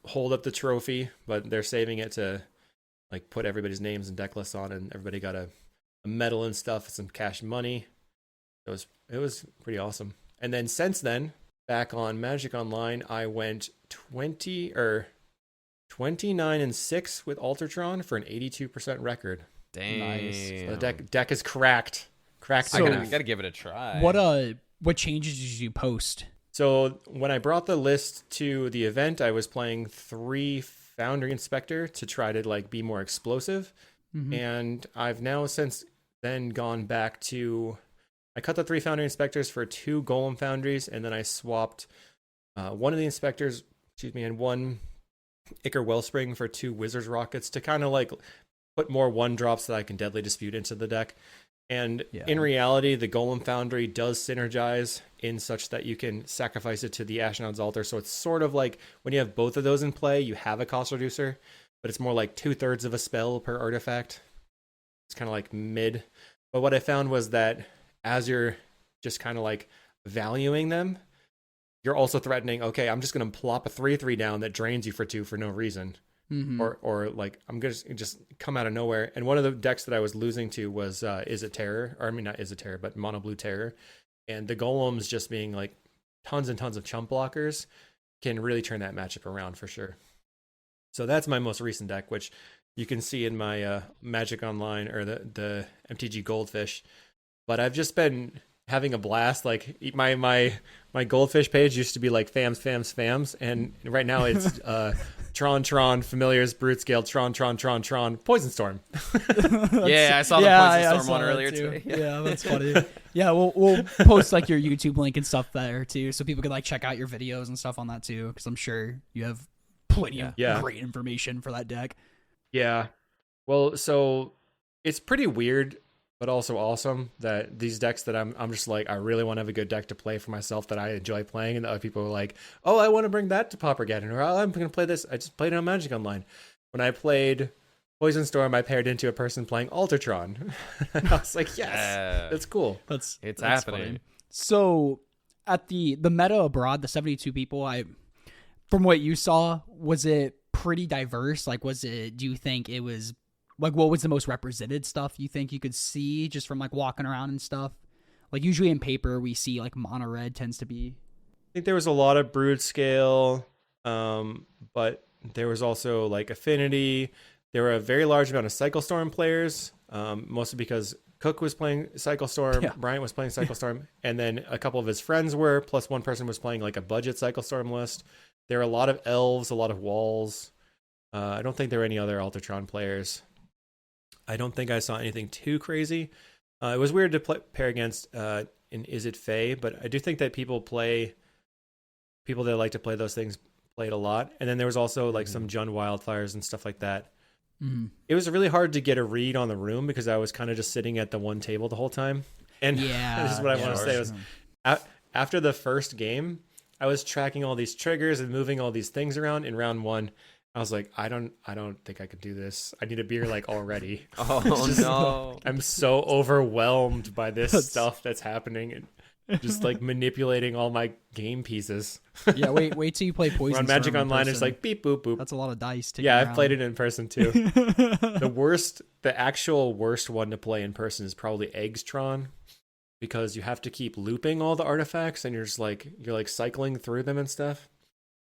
hold up the trophy, but they're saving it to like put everybody's names and deck lists on, and everybody got a medal and stuff, some cash money. It was pretty awesome. And then since then, back on Magic Online, I went 29-6 with Altar Tron for an 82% record. Dang. Nice. So the deck is cracked. So, I gotta give it a try. What changes did you post? So when I brought the list to the event, I was playing 3 Foundry Inspector to try to like be more explosive. Mm-hmm. And I've now since then gone back to, I cut the 3 Foundry Inspectors for 2 Golem Foundries, and then I swapped one of the Inspectors, and 1 Ichor Wellspring for 2 Wizard's Rockets to kind of like put more 1-drops that I can Deadly Dispute into the deck. And in reality, the Golem Foundry does synergize in such that you can sacrifice it to the Ashnod's Altar. So it's sort of like when you have both of those in play, you have a cost reducer, but it's more like 2/3 of a spell per artifact. It's kind of like mid. But what I found was that as you're just kind of like valuing them, you're also threatening, okay, I'm just going to plop a 3/3 down that drains you for 2 for no reason. Mm-hmm. Or like I'm gonna just come out of nowhere. And one of the decks that I was losing to was Is It Terror, or I mean not Is It Terror, but Mono Blue Terror. And the golems just being like tons and tons of chump blockers can really turn that matchup around for sure. So that's my most recent deck, which you can see in my Magic Online or the MTG Goldfish. But I've just been having a blast. Like my Goldfish page used to be like fams, and right now it's Tron, Familiars, Brute Scale, Tron, Poison Storm. Yeah, I saw the Poison Storm one earlier today. Yeah, that's funny. Yeah, we'll post like your YouTube link and stuff there too, so people can like check out your videos and stuff on that too, because I'm sure you have plenty of Yeah. great information for that deck. Yeah. Well, so it's pretty weird, but also awesome that these decks that I'm just like, I really want to have a good deck to play for myself that I enjoy playing, and the other people are like, oh, I want to bring that to Paupergeddon, or oh, I'm going to play this. I just played it on Magic Online. When I played Poison Storm, I paired into a person playing Altar Tron. I was like, yes, that's cool. That's happening. funny. So at the meta abroad, the 72 people, from what you saw, was it pretty diverse? Like, do you think it was, like, what was the most represented stuff you think you could see just from, like, walking around and stuff? Like, usually in paper, we see, like, mono red tends to be. I think there was a lot of Brood Scale, but there was also, like, Affinity. There were a very large amount of Cycle Storm players, mostly because Cook was playing Cycle Storm, Bryant was playing Cycle Storm, and then a couple of his friends were, plus one person was playing, like, a budget Cycle Storm list. There were a lot of elves, a lot of walls. I don't think there were any other Altertron players. I don't think I saw anything too crazy. It was weird to pair against in Is It Fae, but I do think that people that like to play those things played a lot. And then there was also like some Jund Wildfires and stuff like that. It was really hard to get a read on the room because I was kind of just sitting at the one table the whole time. And this is what I want to say was after the first game, I was tracking all these triggers and moving all these things around in round one. I was like, I don't think I could do this. I need a beer like already. No. I'm so overwhelmed by this stuff that's happening and just like manipulating all my game pieces. Yeah, wait till you play Poison on Magic Storm in Online, person. it's like beep boop boop. That's a lot of dice. Yeah, I've around. played it in person too. The actual worst one to play in person is probably Eggstron, because you have to keep looping all the artifacts and you're cycling through them and stuff.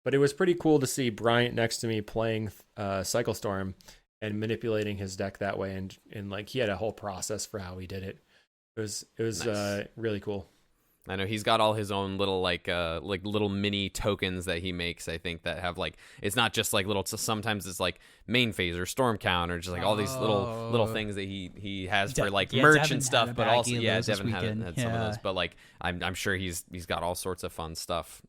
But it was pretty cool to see Bryant next to me playing Cycle Storm and manipulating his deck that way, and like he had a whole process for how he did it. It was nice. Really cool. I know he's got all his own little like little mini tokens that he makes. I think that have like, it's not just like little. Sometimes it's like main phase or storm count or just like all these little things that he has for like merch Devin and stuff. But also Devin had some of those. But like I'm sure he's got all sorts of fun stuff.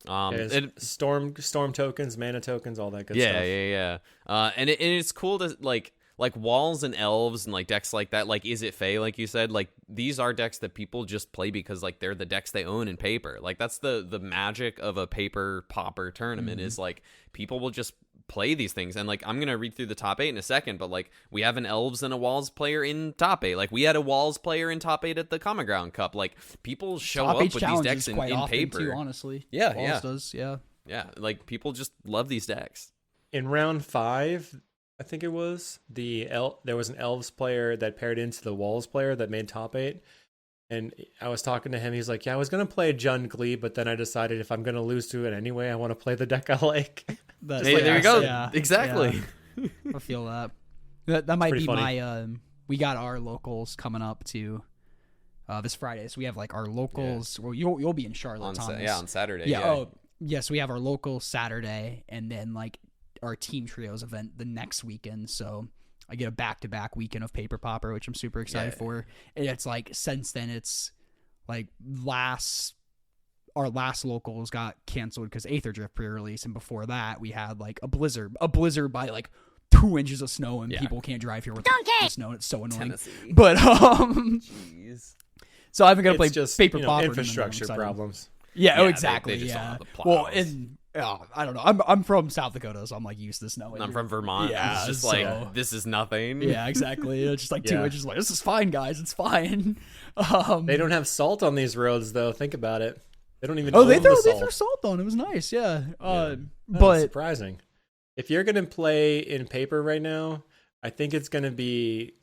Storm tokens, mana tokens, all that good stuff. Yeah. And it's cool to like walls and elves and like decks like that, like Is It Fae, like you said, like these are decks that people just play because like they're the decks they own in paper. Like that's the magic of a paper Pauper tournament is like people will just play these things. And like I'm gonna read through the top 8 in a second, but like we have an elves and a walls player in top 8. Like we had a walls player in top 8 at the Common Ground Cup. Like people show top up with these decks in paper too, honestly. Walls does. Yeah, like people just love these decks. In round 5, I think it was, there was an elves player that paired into the walls player that made top 8. And I was talking to him. He's like, yeah, I was going to play Jund Glee, but then I decided if I'm going to lose to it anyway, I want to play the deck I like. There you go. Yeah, exactly. Yeah. I feel that might be funny. my, we got our locals coming up to this Friday. So we have like our locals. Well, you'll be in Charlotte, Thomas. On Saturday. Yeah. Oh, yes. We have our local Saturday and then like our Team Trios event the next weekend. So I get a back-to-back weekend of Paper Pauper, which I'm super excited for. And it's like, since then, it's like our last locals got canceled because Aether Drift pre-release, and before that we had like a blizzard by like 2 inches of snow, and people can't drive here with the snow, and it's so annoying. Tennessee. But Jeez. so I've been gonna play just, Paper Pauper. Infrastructure problems. Yeah, Yeah, exactly. they just yeah. don't have the Well, plows. and I don't know. I'm from South Dakota, so I'm like used to snow. I'm from Vermont. Yeah, it's just so- like, this is nothing. Yeah, exactly. It's just like 2 Yeah. inches. Like, this is fine, guys. It's fine. They don't have salt on these roads, though. Think about it. They don't even Oh, own they the threw salt. salt on. It was nice. Yeah. That's But surprising. If you're going to play in paper right now, I think it's going to be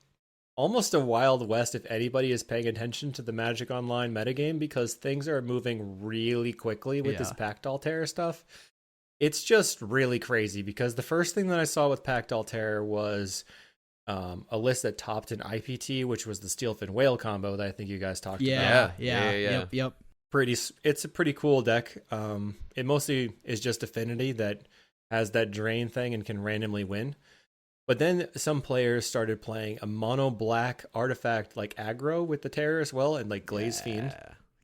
almost a Wild West if anybody is paying attention to the Magic Online metagame, because things are moving really quickly with this Pactdoll Terror stuff. It's just really crazy, because the first thing that I saw with Pactdoll Terror was a list that topped an IPT, which was the Steelfin Whale combo that I think you guys talked about. Yeah. Yep. It's a pretty cool deck. It mostly is just Affinity that has that drain thing and can randomly win. But then some players started playing a mono black artifact like aggro with the Terror as well, and like Glaze Fiend.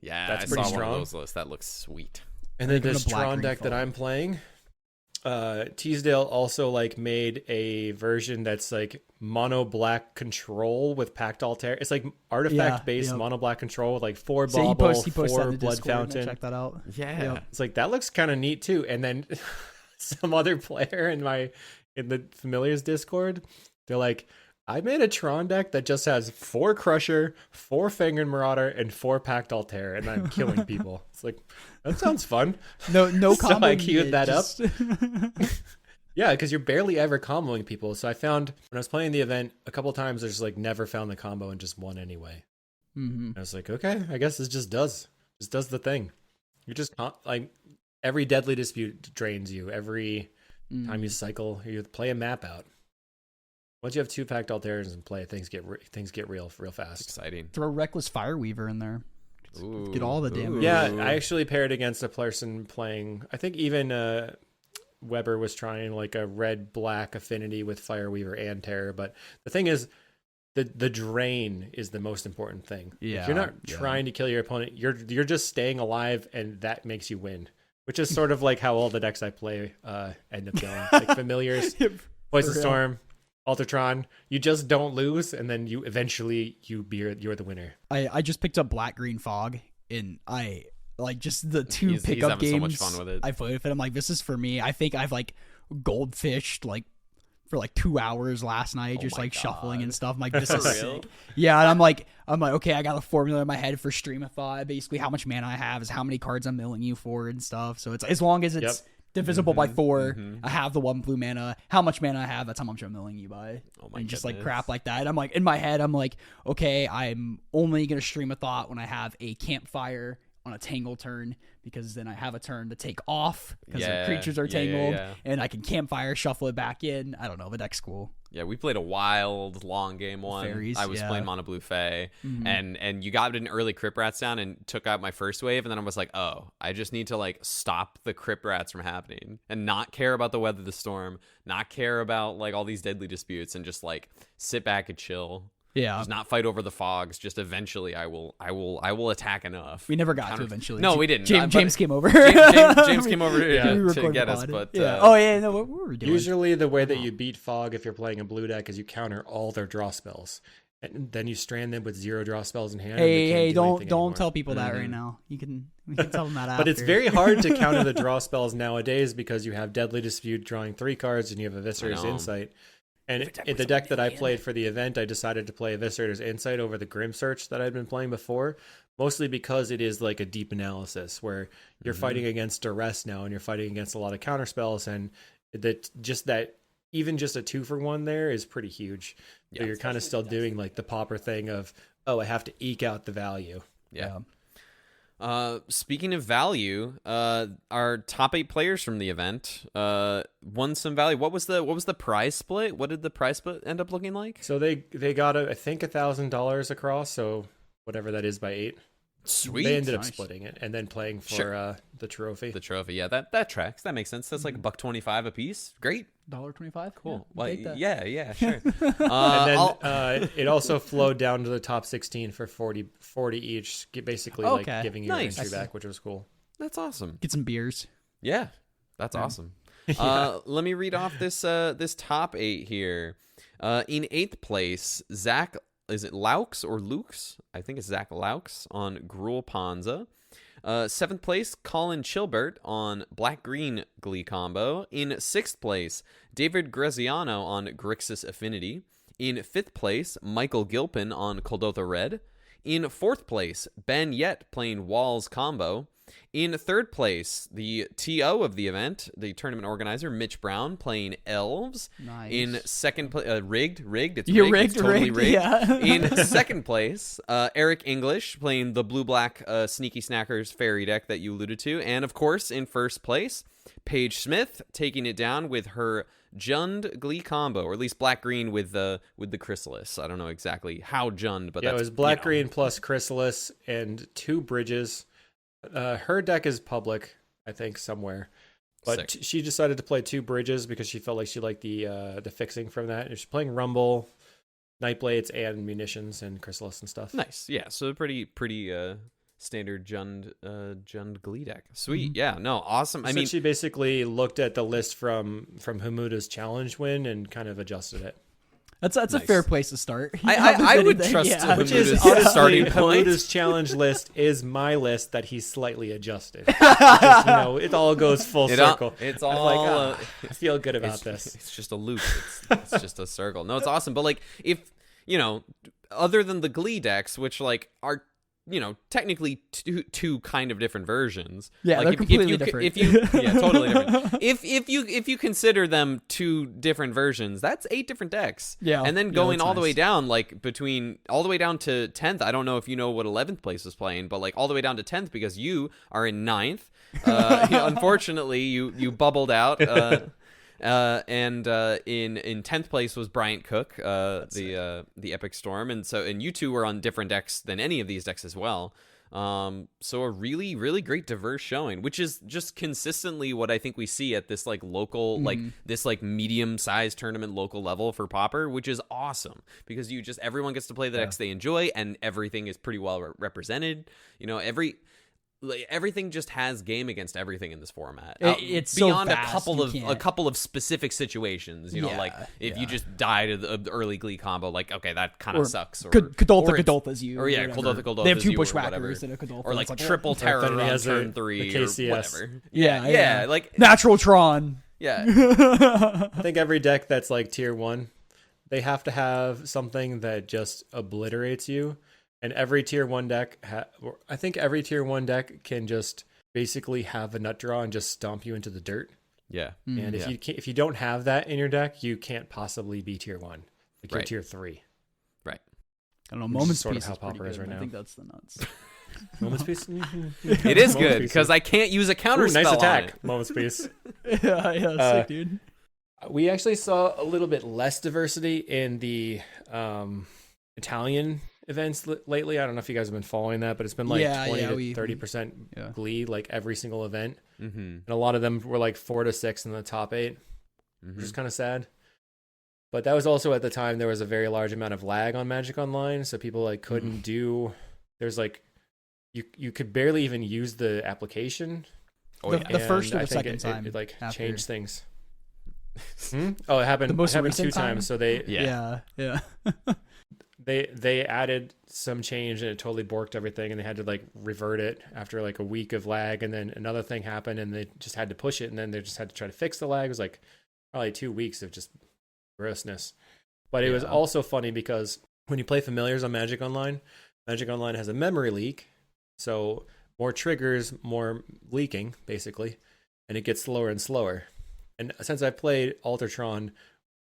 Yeah, That's I pretty saw strong. one of those lists. That looks sweet. And then Even this a black Tron green deck that foe. I'm playing, Teasdale also like made a version that's like mono black control with Pactdoll Terror. It's like artifact based mono black control with like 4 So bauble, he posted 4 in the blood Discord, fountain. check that out. Yeah. Yep. It's like that looks kind of neat too. And then some other player in the Familiars Discord, they're like, I made a Tron deck that just has 4 Crusher, 4 Fingered Marauder, and 4 Pactdoll Terror, and I'm killing people. It's like, that sounds fun. No So combo. I queued that up. just... Yeah, because you're barely ever comboing people. So I found when I was playing the event a couple times, there's like never found the combo and just won anyway. Mhm. I was like, okay, I guess this just does the thing. You just like every deadly dispute drains you. Every time you cycle, you play a map out. Once you have 2 Pactdoll Terrors in play, things get real fast. Exciting. Throw Reckless Fireweaver in there. Ooh. Get all the damage. Yeah, I actually paired against a person playing. I think even Weber was trying like a red-black affinity with Fireweaver and Terror. But the thing is, the drain is the most important thing. Yeah, if you're not trying to kill your opponent, you're just staying alive, and that makes you win. Which is sort of like how all the decks I play end up going. Like Familiars, Poison Storm, Altar Tron. You just don't lose, and then you're the winner. I just picked up Black Green Fog, and I like just the 2 He's pickup having games. so much fun with it. I played with it. I'm like, this is for me. I think I've like goldfished like for like 2 hours last night, just my like shuffling God. and stuff. I'm like, this is For real? sick. Yeah, and I'm like, okay, I got a formula in my head for Stream of Thought. Basically, how much mana I have is how many cards I'm milling you for and stuff. So it's as long as it's divisible by 4, I have the 1 blue mana. How much mana I have, that's how much I'm milling you by. Oh my and just like goodness. crap like that. I'm like, in my head, I'm like, okay, I'm only gonna Stream of Thought when I have a Campfire on a Tangle turn, because then I have a turn to take off because the creatures are tangled, and I can Campfire, shuffle it back in. I don't know, the deck's cool. Yeah, we played a wild long game one. Fairies, I was playing Mono Blue Fae, and you got an early Crypt Rats down and took out my first wave, and then I was like, oh, I just need to like stop the Crypt Rats from happening and not care about the Weather the Storm, not care about like all these deadly disputes, and just like sit back and chill. Yeah, Just not fight over the fogs. Just eventually, I will attack enough. we never got to eventually. No, we didn't. James came over. James came over We to recorded get the us, pod. but oh yeah, no, what were we doing? Usually the way that you beat Fog if you're playing a blue deck is you counter all their draw spells. And then you strand them with 0 draw spells in hand. and they can't do don't anything anymore. tell people that right now. We can tell them that after. But it's very hard to counter the draw spells nowadays because you have Deadly Dispute drawing 3 cards and you have Eviscerator's Insight. And in the deck that I played for the event, I decided to play Eviscerator's Insight over the Grim Search that I'd been playing before, mostly because it is like a deep analysis where you're fighting against Duress now and you're fighting against a lot of counter spells, and that even just a 2-for-1 there is pretty huge. So you're kind of still doing like the Pauper thing of, oh, I have to eke out the value. Yeah. Speaking of value, our top 8 players from the event won some value. What was the prize split? What did the prize split end up looking like? So they got I think $1,000 across. So whatever that is by 8. Sweet. They ended up splitting it and then playing for the trophy. The trophy, yeah, that tracks. That makes sense. That's like $1.25 a piece. Great. $1.25. Cool. Yeah, take that. Yeah, sure. And then it also flowed down to the top 16 for 40 each, basically like giving you your entry back, which was cool. That's awesome. Get some beers. Yeah, that's awesome. Let me read off this top 8 here. In 8th place, Zach. Is it Laux or Lukes? I think it's Zach Laux on Gruul Panza. 7th place, Colin Chilbert on Black Green Glee Combo. In 6th place, David Graziano on Grixis Affinity. In 5th place, Michael Gilpin on Coldotha Red. In 4th place, Ben Yet playing Walls Combo. In 3rd place, the TO of the event, the tournament organizer, Mitch Brown, playing Elves. Nice. In 2nd place, rigged. It's You're rigged. It's totally rigged. Yeah. In 2nd place, Eric English playing the blue-black Sneaky Snackers fairy deck that you alluded to. And, of course, in 1st place, Paige Smith taking it down with her Jund Glee combo, or at least black-green with the Chrysalis. I don't know exactly how Jund, but yeah, that's, it was black-green plus Chrysalis and 2 bridges. Her deck is public, I think, somewhere. But she decided to play 2 bridges because she felt like she liked the fixing from that. She's playing Rumble, Nightblades, and Munitions and Chrysalis and stuff. nice. Yeah, so pretty standard Jund Glee deck. Sweet, yeah, no, awesome. I mean, she basically looked at the list from Hamuta's challenge win and kind of adjusted it. That's Nice. a fair place to start. I would trust Which is Hamuta's honestly, starting point. Hamuta's challenge list is my list that he slightly adjusted. Because, it all goes full circle. It's I'm all. like, I feel good about this. It's just a loop. It's just a circle. No, it's awesome. But like, if other than the Glee decks, which like are technically two kind of different versions. Yeah, like they're completely different. Yeah, totally different. If you consider them two different versions, that's 8 different decks. Yeah, and then yeah, going that's all the way nice. down, like all the way down to 10th. I don't know if you know what 11th place is playing, but like all the way down to 10th because you are in 9th. Unfortunately, you bubbled out. And in 10th place was Bryant Cook, the Epic Storm, and you two were on different decks than any of these decks as well. So a really, really great diverse showing, which is just consistently what I think we see at this like local, like this like medium-sized tournament local level for Pauper, which is awesome because everyone gets to play the decks they enjoy, and everything is pretty well represented. Everything just has game against everything in this format. It's so beyond fast, a couple of specific situations. Like if you just die to the early Glee combo, like okay, that kind of sucks. Or Kadoltha's you. Or yeah, Kadoltha's They have two you, bushwhackers and a Kadoltha. or like it's triple terror then he on has turn the 3 KCS. or whatever. Yeah, like Natural Tron. yeah. I think every deck that's like tier 1, they have to have something that just obliterates you. And every tier 1 deck, I think every tier 1 deck can just basically have a nut draw and just stomp you into the dirt. Yeah. And if you don't have that in your deck, you can't possibly be tier 1. Like you're tier 3. Right. I don't know. Which is Moments sort of Peace how is pretty Pauper is good, right I now. think that's the nuts. Moments Piece? It is good because I can't use a counter Ooh, nice spell on it. attack. Moments Piece. yeah, sick, dude. We actually saw a little bit less diversity in the Italian events lately. I don't know if you guys have been following that, but it's been like 20 to 30% Glee, like every single event. Mm-hmm. And a lot of them were like 4 to 6 in the top 8, which is kind of sad. But that was also at the time there was a very large amount of lag on Magic Online, so people like couldn't do. There's like you could barely even use the application. The first or the second time it like after. changed things. Oh, it happened. The most it happened recent 2 times. So they yeah. they added some change and it totally borked everything, and they had to like revert it after like a week of lag, and then another thing happened and they just had to push it, and then they just had to try to fix the lag. It was like probably 2 weeks of just grossness. But it was also funny because when you play familiars on Magic Online has a memory leak, so more triggers, more leaking basically, and it gets slower and slower. And since I played Altar Tron,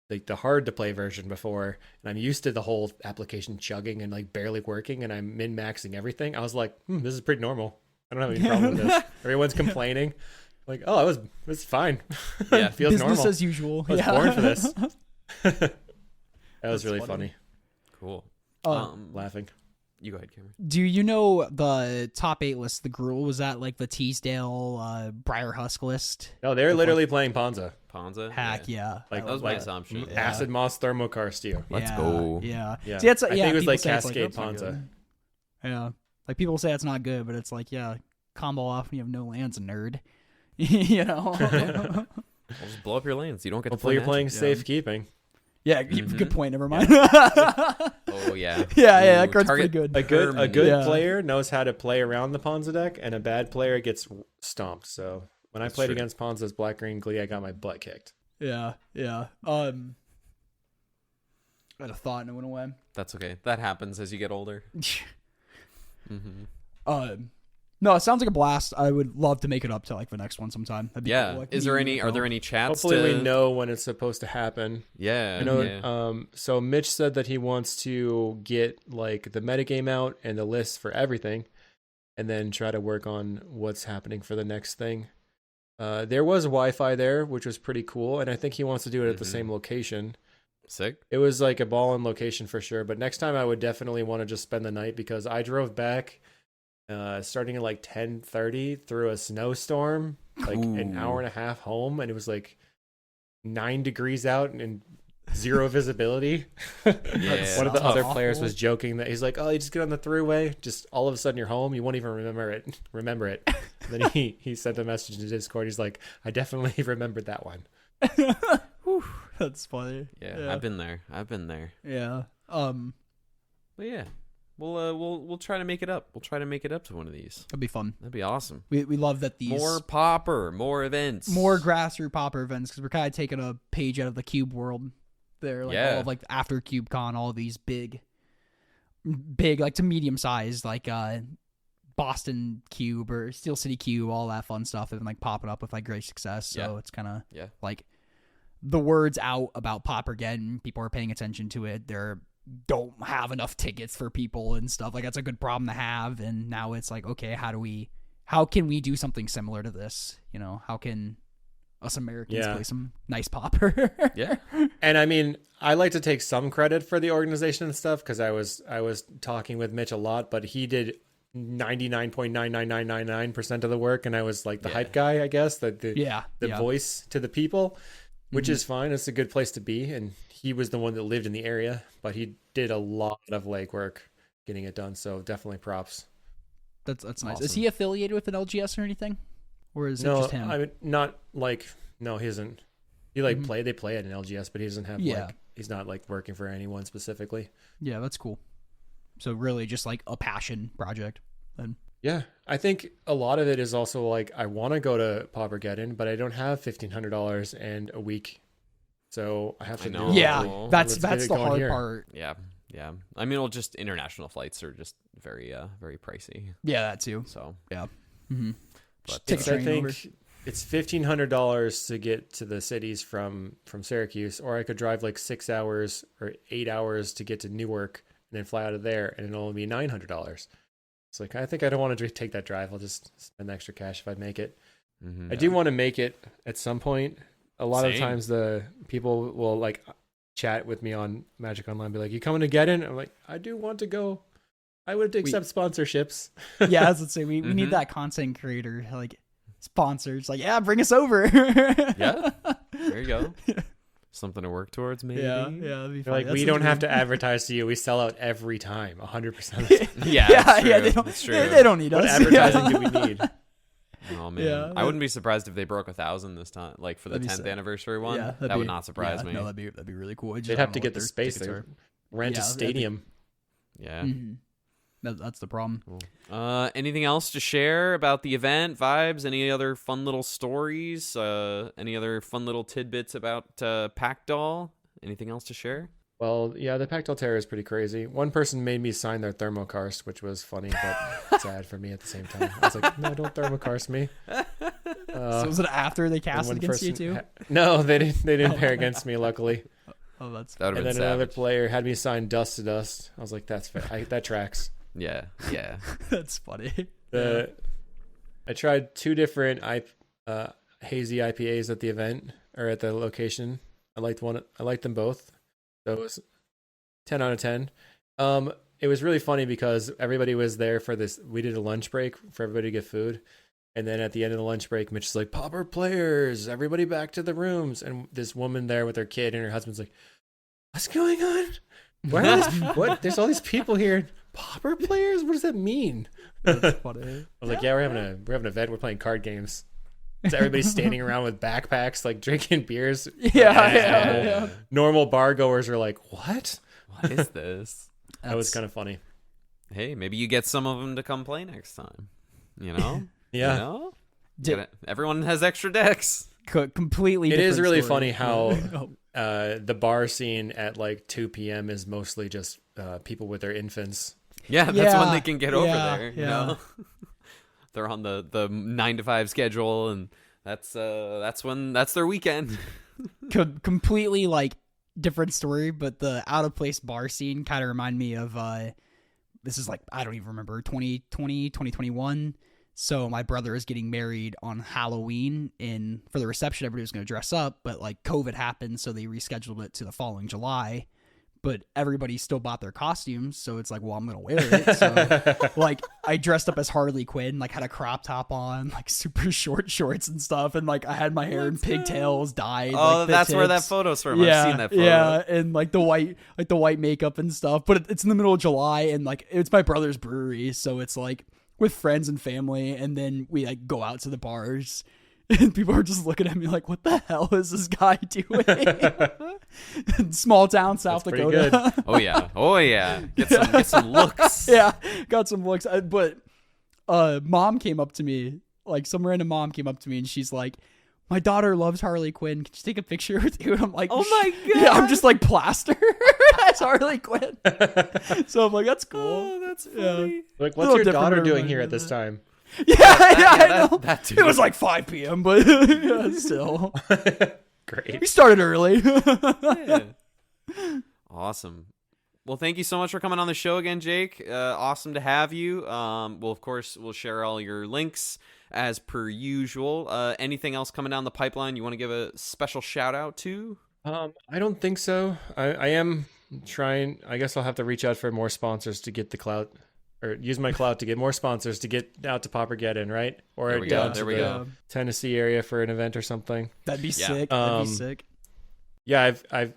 like the hard to play version before, and I'm used to the whole application chugging and like barely working, and I'm min-maxing everything, I was like, this is pretty normal. I don't have any problem with this. Everyone's complaining. Like, oh, it was fine. Yeah. It feels Business normal. as usual. I was born for this. That was really funny. Cool. Laughing. You go ahead, Cameron. Do you know the top 8 list? The Gruul was that like the Teasdale, Briar Husk list? No, they're literally playing Ponza. Ponza? Heck yeah. Like That was my assumption. Yeah. Acid Moss Thermokarst. Let's go. Yeah. Yeah. See, that's, I think it was people like say it's Cascade "Oops, not Ponza. good." Yeah. Like people say it's not good, but it's like, yeah, combo off when you have no lands, nerd. You know? I'll just blow up your lands. You don't get Hopefully to you're play playing Magic. safekeeping. Yeah, good point. Never mind. Oh yeah. Yeah, that Ooh, card's target pretty good. A good Yeah. player knows how to play around the Ponza deck, and a bad player gets stomped. So when I played true. against Ponza's Black Green Glee, I got my butt kicked. Yeah. I had a thought and it went away. That's okay. That happens as you get older. No, it sounds like a blast. I would love to make it up to like the next one sometime. That'd be Yeah. cool. Like, Are there any chats? Hopefully we know when it's supposed to happen. Yeah. I know. Yeah. So Mitch said that he wants to get like the metagame out and the list for everything, and then try to work on what's happening for the next thing. There was Wi-Fi there, which was pretty cool, and I think he wants to do it at the same location. Sick. It was like a ball in location for sure, but next time I would definitely want to just spend the night, because I drove back starting at like 10:30 through a snowstorm, like an hour and a half home, and it was like 9 degrees out and zero visibility. Yeah. One of the Sounds other awful. players was joking that he's like, "Oh, you just get on the throughway, just all of a sudden you're home. You won't even remember it." And then he sent a message to Discord. He's like, "I definitely remembered that one." Whew, that's funny. Yeah, I've been there. Yeah. But yeah, we'll try to make it up. We'll try to make it up to one of these. It'll be fun. That'd be awesome. We love that these More Pauper, more events, more grassroots Pauper events, because we're kind of taking a page out of the Cube world. They're like all of like after CubeCon, all of these big like to medium sized like Boston Cube or Steel City Cube, all that fun stuff have been like popping up with like great success. So it's kind of like the word's out about Pauper again. People are paying attention to it. They're don't have enough tickets for people and stuff. Like that's a good problem to have. And now it's like, okay, how can we do something similar to this? You know, how can us Americans play some nice Pauper? Yeah. And I mean, I like to take some credit for the organization and stuff, because I was talking with Mitch a lot, but he did 99.99999% of the work, and I was like the hype guy, I guess, the voice to the people, which is fine. It's a good place to be, and he was the one that lived in the area, but he did a lot of legwork getting it done. So definitely props. That's nice. Awesome. Is he affiliated with an LGS or anything, or is it just him? I mean, not like no, he isn't. He like they play at an LGS, but he doesn't have like he's not like working for anyone specifically. Yeah, that's cool. So really, just like a passion project. Then yeah, I think a lot of it is also like I want to go to Paupergeddon, but I don't have $1,500 and a week. So I have to know. do yeah, that's the hard here. part. Yeah. I mean, well, just international flights are just very pricey. Yeah, that too. So yeah. Mm-hmm. But Take a I train think over. it's $1,500 to get to the cities from Syracuse, or I could drive like 6 hours or 8 hours to get to Newark and then fly out of there, and it'll only be $900. It's like, I think I don't want to take that drive. I'll just spend the extra cash if I make it. mm-hmm. I do want to make it at some point. A lot of Same. times the people will like chat with me on Magic Online, be like, "You coming to get in?" I'm like, "I do want to go. I would accept sponsorships." Yeah, as let's say we need that content creator like sponsors. Like, yeah, bring us over. Yeah, there you go. Something to work towards, maybe. Yeah, that'd be They're funny. like, That's we the don't have dream. to advertise to you. We sell out every time, 100% of the time. Yeah, They don't. That's true. They don't need What us. advertising do we need? Oh man, Yeah. I wouldn't be surprised if they broke 1,000 this time, like for the That'd be 10th sick. anniversary one. Yeah, that would not surprise me. No, that'd be really cool. I just They'd don't have know to what get the their space. tickets They are. rent a that'd be- stadium. Yeah. Mhm. That's the problem. Cool. Anything else to share about the event vibes? Any other fun little stories? Any other fun little tidbits about Pactdoll? Anything else to share? Well, yeah, the Pactdoll Terror is pretty crazy. One person made me sign their thermokarst, which was funny but sad for me at the same time. I was like, no, don't thermokarst me. So was it after they cast one against you person too? No, they didn't pair against me, luckily. Oh, that's That would have And been then another savage. player had me sign Dust to Dust. I was like, that's fair. That tracks. Yeah. that's funny. I tried 2 different hazy IPAs at the event or at the location. I liked them both. So it was 10 out of 10. It was really funny because everybody was there for this. We did a lunch break for everybody to get food. And then at the end of the lunch break, Mitch is like, Pauper players, everybody back to the rooms. And this woman there with her kid and her husband's like, what's going on? Where are what? There's all these people here. Pauper players? What does that mean? That's funny. I was like, yeah, we're having an event. We're playing card games. So everybody's standing around with backpacks, like drinking beers. Yeah. Normal bar goers are like, what? What is this? That was kind of funny. Hey, maybe you get some of them to come play next time. You know? Yeah. You know? Everyone has extra decks. Completely. It is different really story. funny how Oh. the bar scene at like 2 p.m. is mostly just people with their infants. Yeah, that's when Yeah, they can get over yeah, there. You yeah. know? They're on the 9-to-5 schedule, and that's their weekend. Completely like different story, but the out of place bar scene kind of remind me of this is like, I don't even remember, 2020, 2021. So my brother is getting married on Halloween, and for the reception everybody was going to dress up, but like COVID happened, so they rescheduled it to the following July. but everybody still bought their costumes, so it's like, well, I'm gonna wear it. So like I dressed up as Harley Quinn, like had a crop top on, like super short shorts and stuff, and like I had my hair in pigtails dyed. Oh, like, the that's where that tips. photo's from. Yeah, I've seen that photo. yeah, and like the white makeup and stuff. But it's in the middle of July, and like it's my brother's brewery, so it's like with friends and family, and then we like go out to the bars. And people are just looking at me like, what the hell is this guy doing? Small town, South That's Dakota. Oh yeah. Get some looks. Yeah, got some looks. But mom came up to me, like some random mom came up to me, and she's like, my daughter loves Harley Quinn. Can you take a picture with you? And I'm like, Oh my god. yeah, I'm just like plaster as Harley Quinn. So I'm like, that's cool. Oh, that's funny. Like, Little what's your different daughter everybody doing here at does this it. time? Yeah, I know. that too. It was like 5 p.m., but yeah, still. Great. We started early. Yeah. Awesome. Well, thank you so much for coming on the show again, Jake. Awesome to have you. Well, of course, we'll share all your links as per usual. Anything else coming down the pipeline you want to give a special shout out to? I don't think so. I am trying. I guess I'll have to reach out for more sponsors to get the clout, or use my clout to get more sponsors to get out to Pauper, right? Or There we down go. to There we the go. Tennessee area for an event or something. That'd be Yeah. sick. That'd be sick. Yeah, I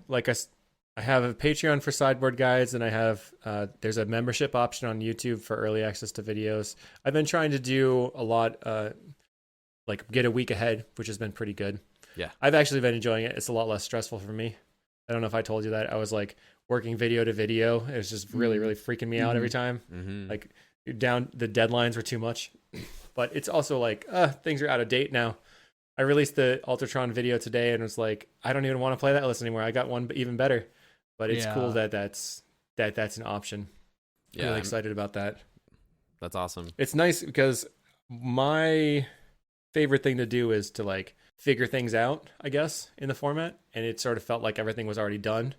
have a Patreon for Sideboard Guides, and I have there's a membership option on YouTube for early access to videos. I've been trying to do a lot, like get a week ahead, which has been pretty good. Yeah. I've actually been enjoying it. It's a lot less stressful for me. I don't know if I told you that. I was like working video to video. It was just really, really freaking me out every time. Mm-hmm. Like the deadlines were too much. But it's also like, things are out of date now. I released the Altar Tron video today and was like, I don't even want to play that list anymore. I got one even better. But it's cool that that's an option. Yeah, Really excited about that. That's awesome. It's nice because my favorite thing to do is to like figure things out, I guess, in the format. And it sort of felt like everything was already done.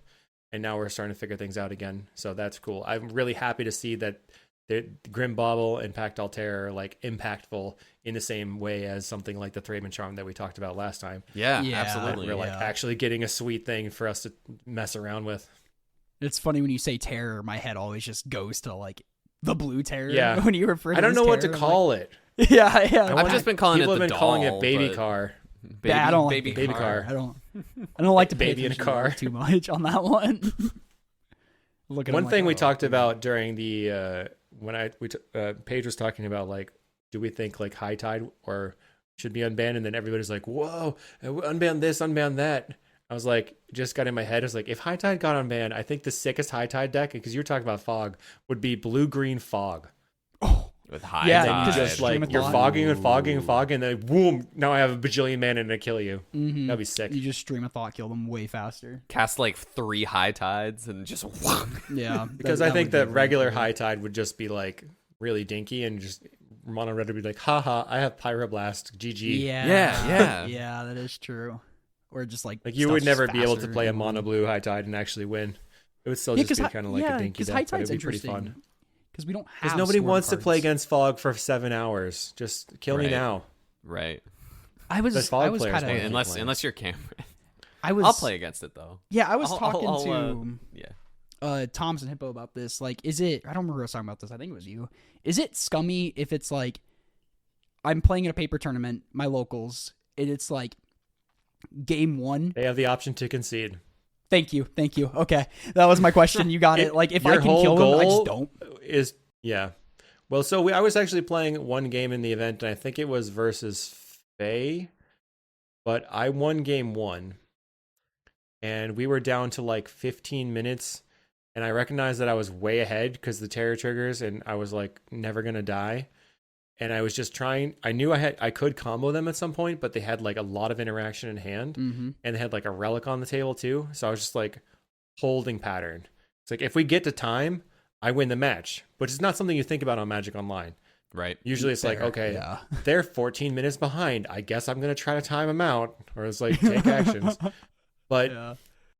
And now we're starting to figure things out again. So that's cool. I'm really happy to see that the Grim Bauble and Pactdoll Terror are like impactful in the same way as something like the Thraben Charm that we talked about last time. Yeah, Yeah. absolutely. We're like actually getting a sweet thing for us to mess around with. It's funny when you say terror, my head always just goes to like the blue terror. Yeah. When you refer to I don't it as know what to terror, I'm call it. like, yeah. I've just been calling it People the have been calling doll, it baby but- car. Baby, I don't like baby car. I don't like to pay Baby in a attention car. too much on that one. One thing we talked about during the Paige was talking about like, do we think like High Tide or should be unbanned? And then everybody's like, whoa, unban this, unban that. I was like, just got in my head. I was like, if High Tide got unbanned, I think the sickest High Tide deck, because you were talking about fog, would be blue-green fog. With high Yeah, tide. because Just like Stream you're of fogging and fogging and fogging, and then boom, now I have a bajillion mana and I kill you. Mm-hmm. That'd be sick. You just stream a thought, kill them way faster. Cast like 3 high tides and just Yeah, Because I think that regular High Tide would just be like really dinky and just mono red would be like, haha, I have Pyroblast, GG. Yeah. Yeah, that is true. Or just like Like you would stuff's never be able to faster play a and- mono blue High Tide and actually win. It would still Yeah, just be 'cause kind of like a dinky deck, High but it'd Tide's be pretty fun. interesting. Because we don't have Because nobody Storm wants to play cards. against fog for 7 hours. Just kill me Right. now. right. I was the fog players kind wanna Hey, keep of playing. unless you're Cameron. I was I'll play against it though. Yeah, I was I'll- talking I'll, to Thompson Hippo about this. Like, is it? I don't remember who I was talking about this. I think it was you. Is it scummy if it's like I'm playing in a paper tournament, my locals, and it's like game 1? They have the option to concede. Thank you. Okay, that was my question. You got it. Like, if I Your can whole kill them, I goal just don't. is yeah. Well, so I was actually playing one game in the event, and I think it was versus Faye, but I won game 1, and we were down to like 15 minutes, and I recognized that I was way ahead because the terror triggers, and I was like never gonna die. And I was just trying. I knew I could combo them at some point, but they had like a lot of interaction in hand, Mm-hmm. and they had like a relic on the table too. So I was just like holding pattern. It's like if we get to time, I win the match, which is not something you think about on Magic Online. Right. Usually it's like, Fair, okay, yeah. they're 14 minutes behind. I guess I'm gonna try to time them out, or it's like take actions. But Yeah.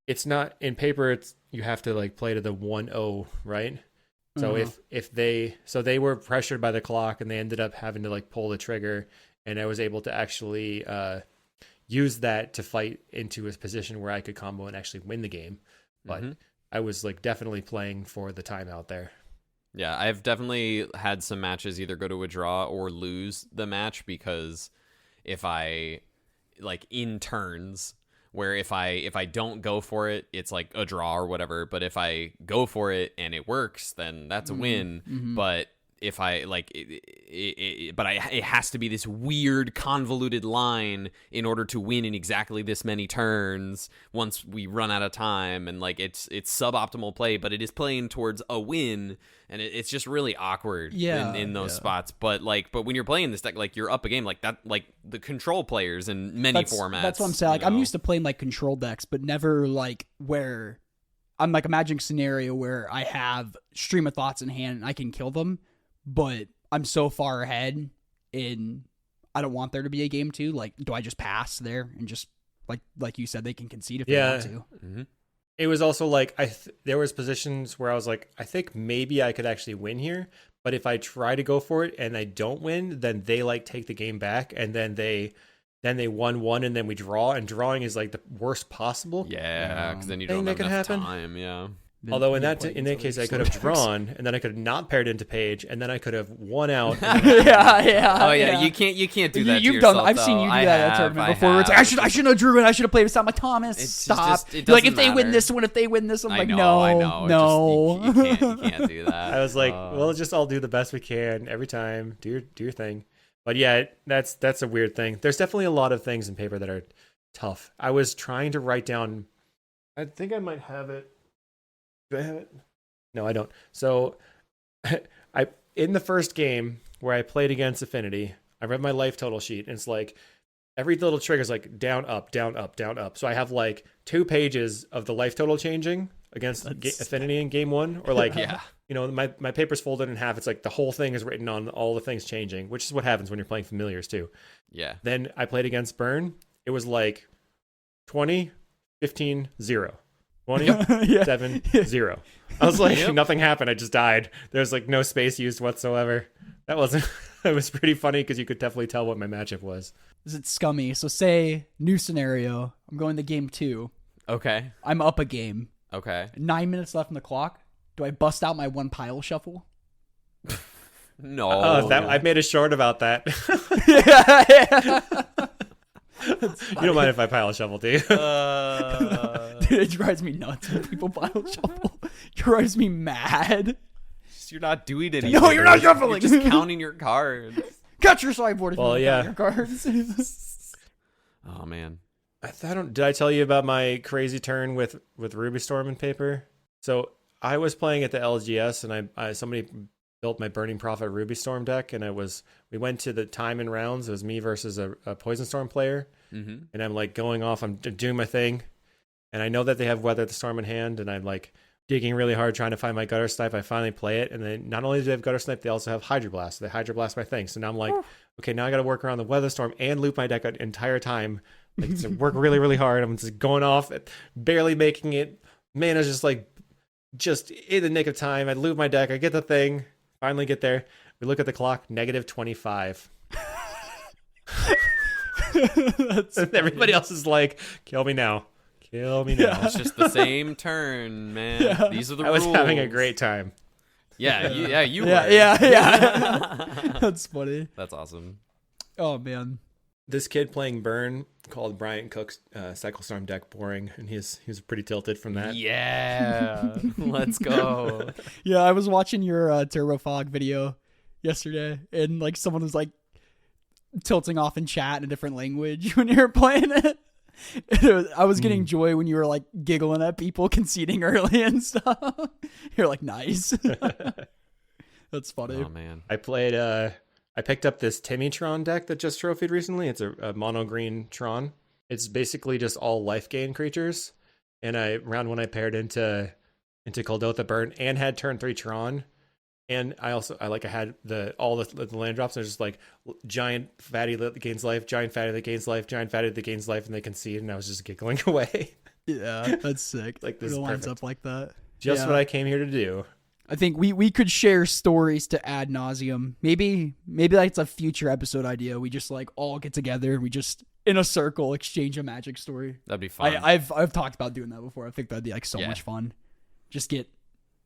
it's not in paper. It's you have to like play to the 1-0, right? So if they were pressured by the clock and they ended up having to like pull the trigger, and I was able to actually use that to fight into a position where I could combo and actually win the game. But I was like definitely playing for the time out there. Yeah, I've definitely had some matches either go to a draw or lose the match because if I like in turns where if I don't go for it, it's like a draw or whatever, but if I go for it and it works, then that's a win. But if I like it has to be this weird convoluted line in order to win in exactly this many turns once we run out of time, and like it's suboptimal play, but it is playing towards a win, and it's just really awkward in those spots. But when you're playing this deck, like you're up a game like that, like the control players in many formats. That's what I'm saying. Like I'm used to playing like control decks, but never like where I'm like imagining a scenario where I have Stream of Thoughts in hand and I can kill them. But I'm so far ahead in I don't want there to be a game 2. Like, do I just pass there and just like you said, they can concede if they want to? Mm-hmm. It was also like there was positions where I was like, I think maybe I could actually win here, but if I try to go for it and I don't win, then they like take the game back, and then they 1-1 and then we draw, and drawing is like the worst possible. Yeah, because then you don't have enough time. Yeah. Although in that case, I could have drawn, and then I could have not paired into Page, and then I could have won out. Oh yeah, you can't do that. You've done. I've seen you do that at a tournament before. Where it's like, I shouldn't have drew it. I should have played without my Thomas. Stop. Like if they win this one, if they win this one, I'm like no. You can't do that. I was like, well, just all do the best we can every time. Do your thing. But yeah, that's a weird thing. There's definitely a lot of things in Paper that are tough. I was trying to write down. I think I might have it. Do I have it? No, I don't. So I in the first game where I played against Affinity, I read my life total sheet, and it's like every little trigger is like down, up, down, up, down, up. So I have like 2 pages of the life total changing against Affinity in game 1, or like my paper's folded in half. It's like the whole thing is written on all the things changing, which is what happens when you're playing familiars too. Yeah. Then I played against Burn. It was like 20, 15, 0. 7, 0. I was like, nothing happened. I just died. There's like no space used whatsoever. That wasn't. It was pretty funny because you could definitely tell what my matchup was. Is it scummy? So say new scenario. I'm going to game 2. Okay. I'm up a game. Okay. 9 minutes left on the clock. Do I bust out my 1 pile shuffle? No. I've made a short about that. You don't mind if I pile shuffle, do you? Dude, it drives me nuts when people pile shuffle. It drives me mad. You're not doing anything. No, you're not shuffling. You're just counting your cards. Cut your sideboard if you want to count your cards. Oh man. Did I tell you about my crazy turn with Ruby Storm and Paper? So I was playing at the LGS, and somebody built my Burning Prophet Ruby Storm deck, and we went to the time and rounds. It was me versus a Poison Storm player, and I'm like going off. I'm doing my thing, and I know that they have Weather the Storm in hand, and I'm like digging really hard trying to find my Gutter Snipe. I finally play it, and then not only do they have Gutter Snipe, they also have Hydroblast. So they Hydroblast my thing. So now I'm like, okay, now I got to work around the Weather Storm and loop my deck the entire time. Like, to work really, really hard. I'm just going off, barely making it. Mana's just in the nick of time. I loop my deck. I get the thing. Finally get there. We look at the clock, -25. And everybody else is like, kill me now. Kill me now. Yeah. It's just the same turn, man. Yeah. These are the rules. I was having a great time. Yeah, you were. Yeah. That's funny. That's awesome. Oh, man. This kid playing Burn called Bryant Cook's Cycle Storm deck boring, and he was pretty tilted from that. Yeah, let's go. Yeah, I was watching your Turbo Fog video yesterday, and like someone was like tilting off in chat in a different language when you were playing it. I was getting joy when you were like giggling at people conceding early and stuff. You're like, nice. That's funny. Oh man, I picked up this Timmytron deck that just trophied recently. It's a mono green Tron. It's basically just all life gain creatures. And round 1 I paired into Kuldotha Burn and had turn 3 Tron. And I had all the land drops. There's just like giant fatty that gains life, giant fatty that gains life, giant fatty that gains life, and they concede. And I was just giggling away. Yeah, that's sick. Like this lines up like that. Just what I came here to do. I think we could share stories to ad nauseum. Maybe that's a future episode idea. We just like all get together and we just in a circle exchange a magic story. That'd be fun. I've talked about doing that before. I think that'd be like so much fun. just get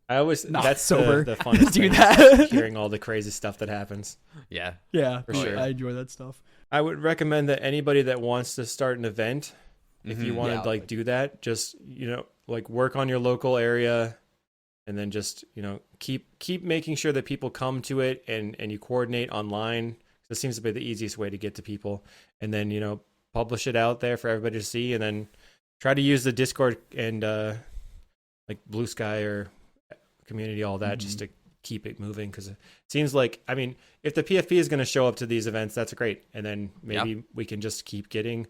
I always not that's sober. the funnest Do thing, that. is hearing all the crazy stuff that happens. Yeah. Yeah, For sure. I enjoy that stuff. I would recommend that anybody that wants to start an event, if you want Yeah, to do that, just work on your local area, and then just keep making sure that people come to it, and you coordinate online. This seems to be the easiest way to get to people, and then publish it out there for everybody to see, and then try to use the Discord and BlueSky or community, all that, just to keep it moving, because it seems like, if the PFP is going to show up to these events, that's great, and then maybe we can just keep getting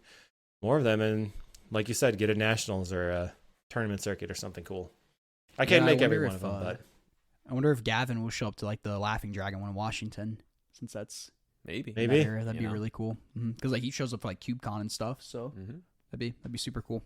more of them, and like you said, get a nationals or a tournament circuit or something cool. I can't make every one of them, but I wonder if Gavin will show up to the Laughing Dragon one in Washington, since that's maybe that'd be really cool, because he shows up for CubeCon and stuff, so that'd be super cool.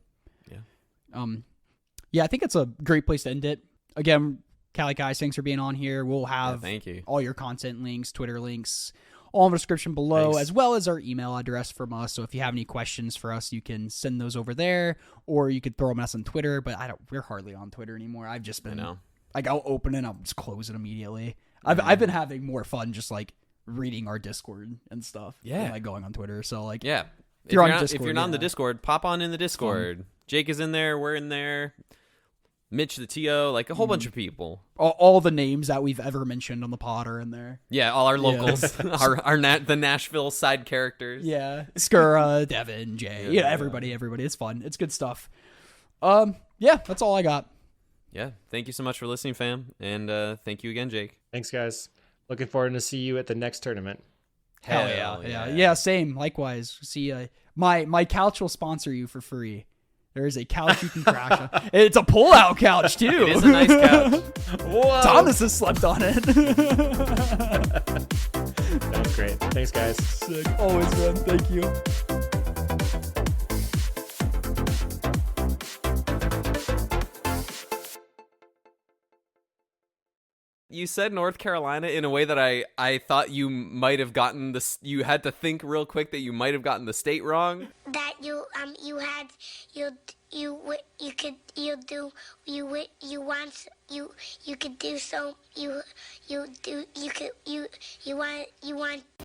Yeah, I think it's a great place to end it. Again, Kalikaiz, thanks for being on here. We'll have thank you. all your content links, Twitter links, all in the description below, Thanks. as well as our email address from us. So if you have any questions for us, you can send those over there, or you could throw them at us on Twitter. But we're hardly on Twitter anymore. I've just been I'll open it, and I'll just close it immediately. I've been having more fun just reading our Discord and stuff. Yeah, than, going on Twitter. So if you're on if you're not on the Discord, pop on in the Discord. Jake is in there. We're in there. Mitch the TO, a whole bunch of people. All the names that we've ever mentioned on the pod are in there. Yeah, all our locals, the Nashville side characters. Yeah, Skura, Devin, Jay, everybody. It's fun. It's good stuff. That's all I got. Yeah, thank you so much for listening, fam, and thank you again, Jake. thanks, guys. Looking forward to see you at the next tournament. Hell yeah. Same. Likewise. See, my couch will sponsor you for free. There is a couch you can crash on. It's a pull-out couch, too. It is a nice couch. Whoa. Thomas has slept on it. That was great. Thanks, guys. Sick. Always, man. Thank you. You said North Carolina in a way that I thought you might have gotten this. You had to think real quick that you might have gotten the state wrong. That you want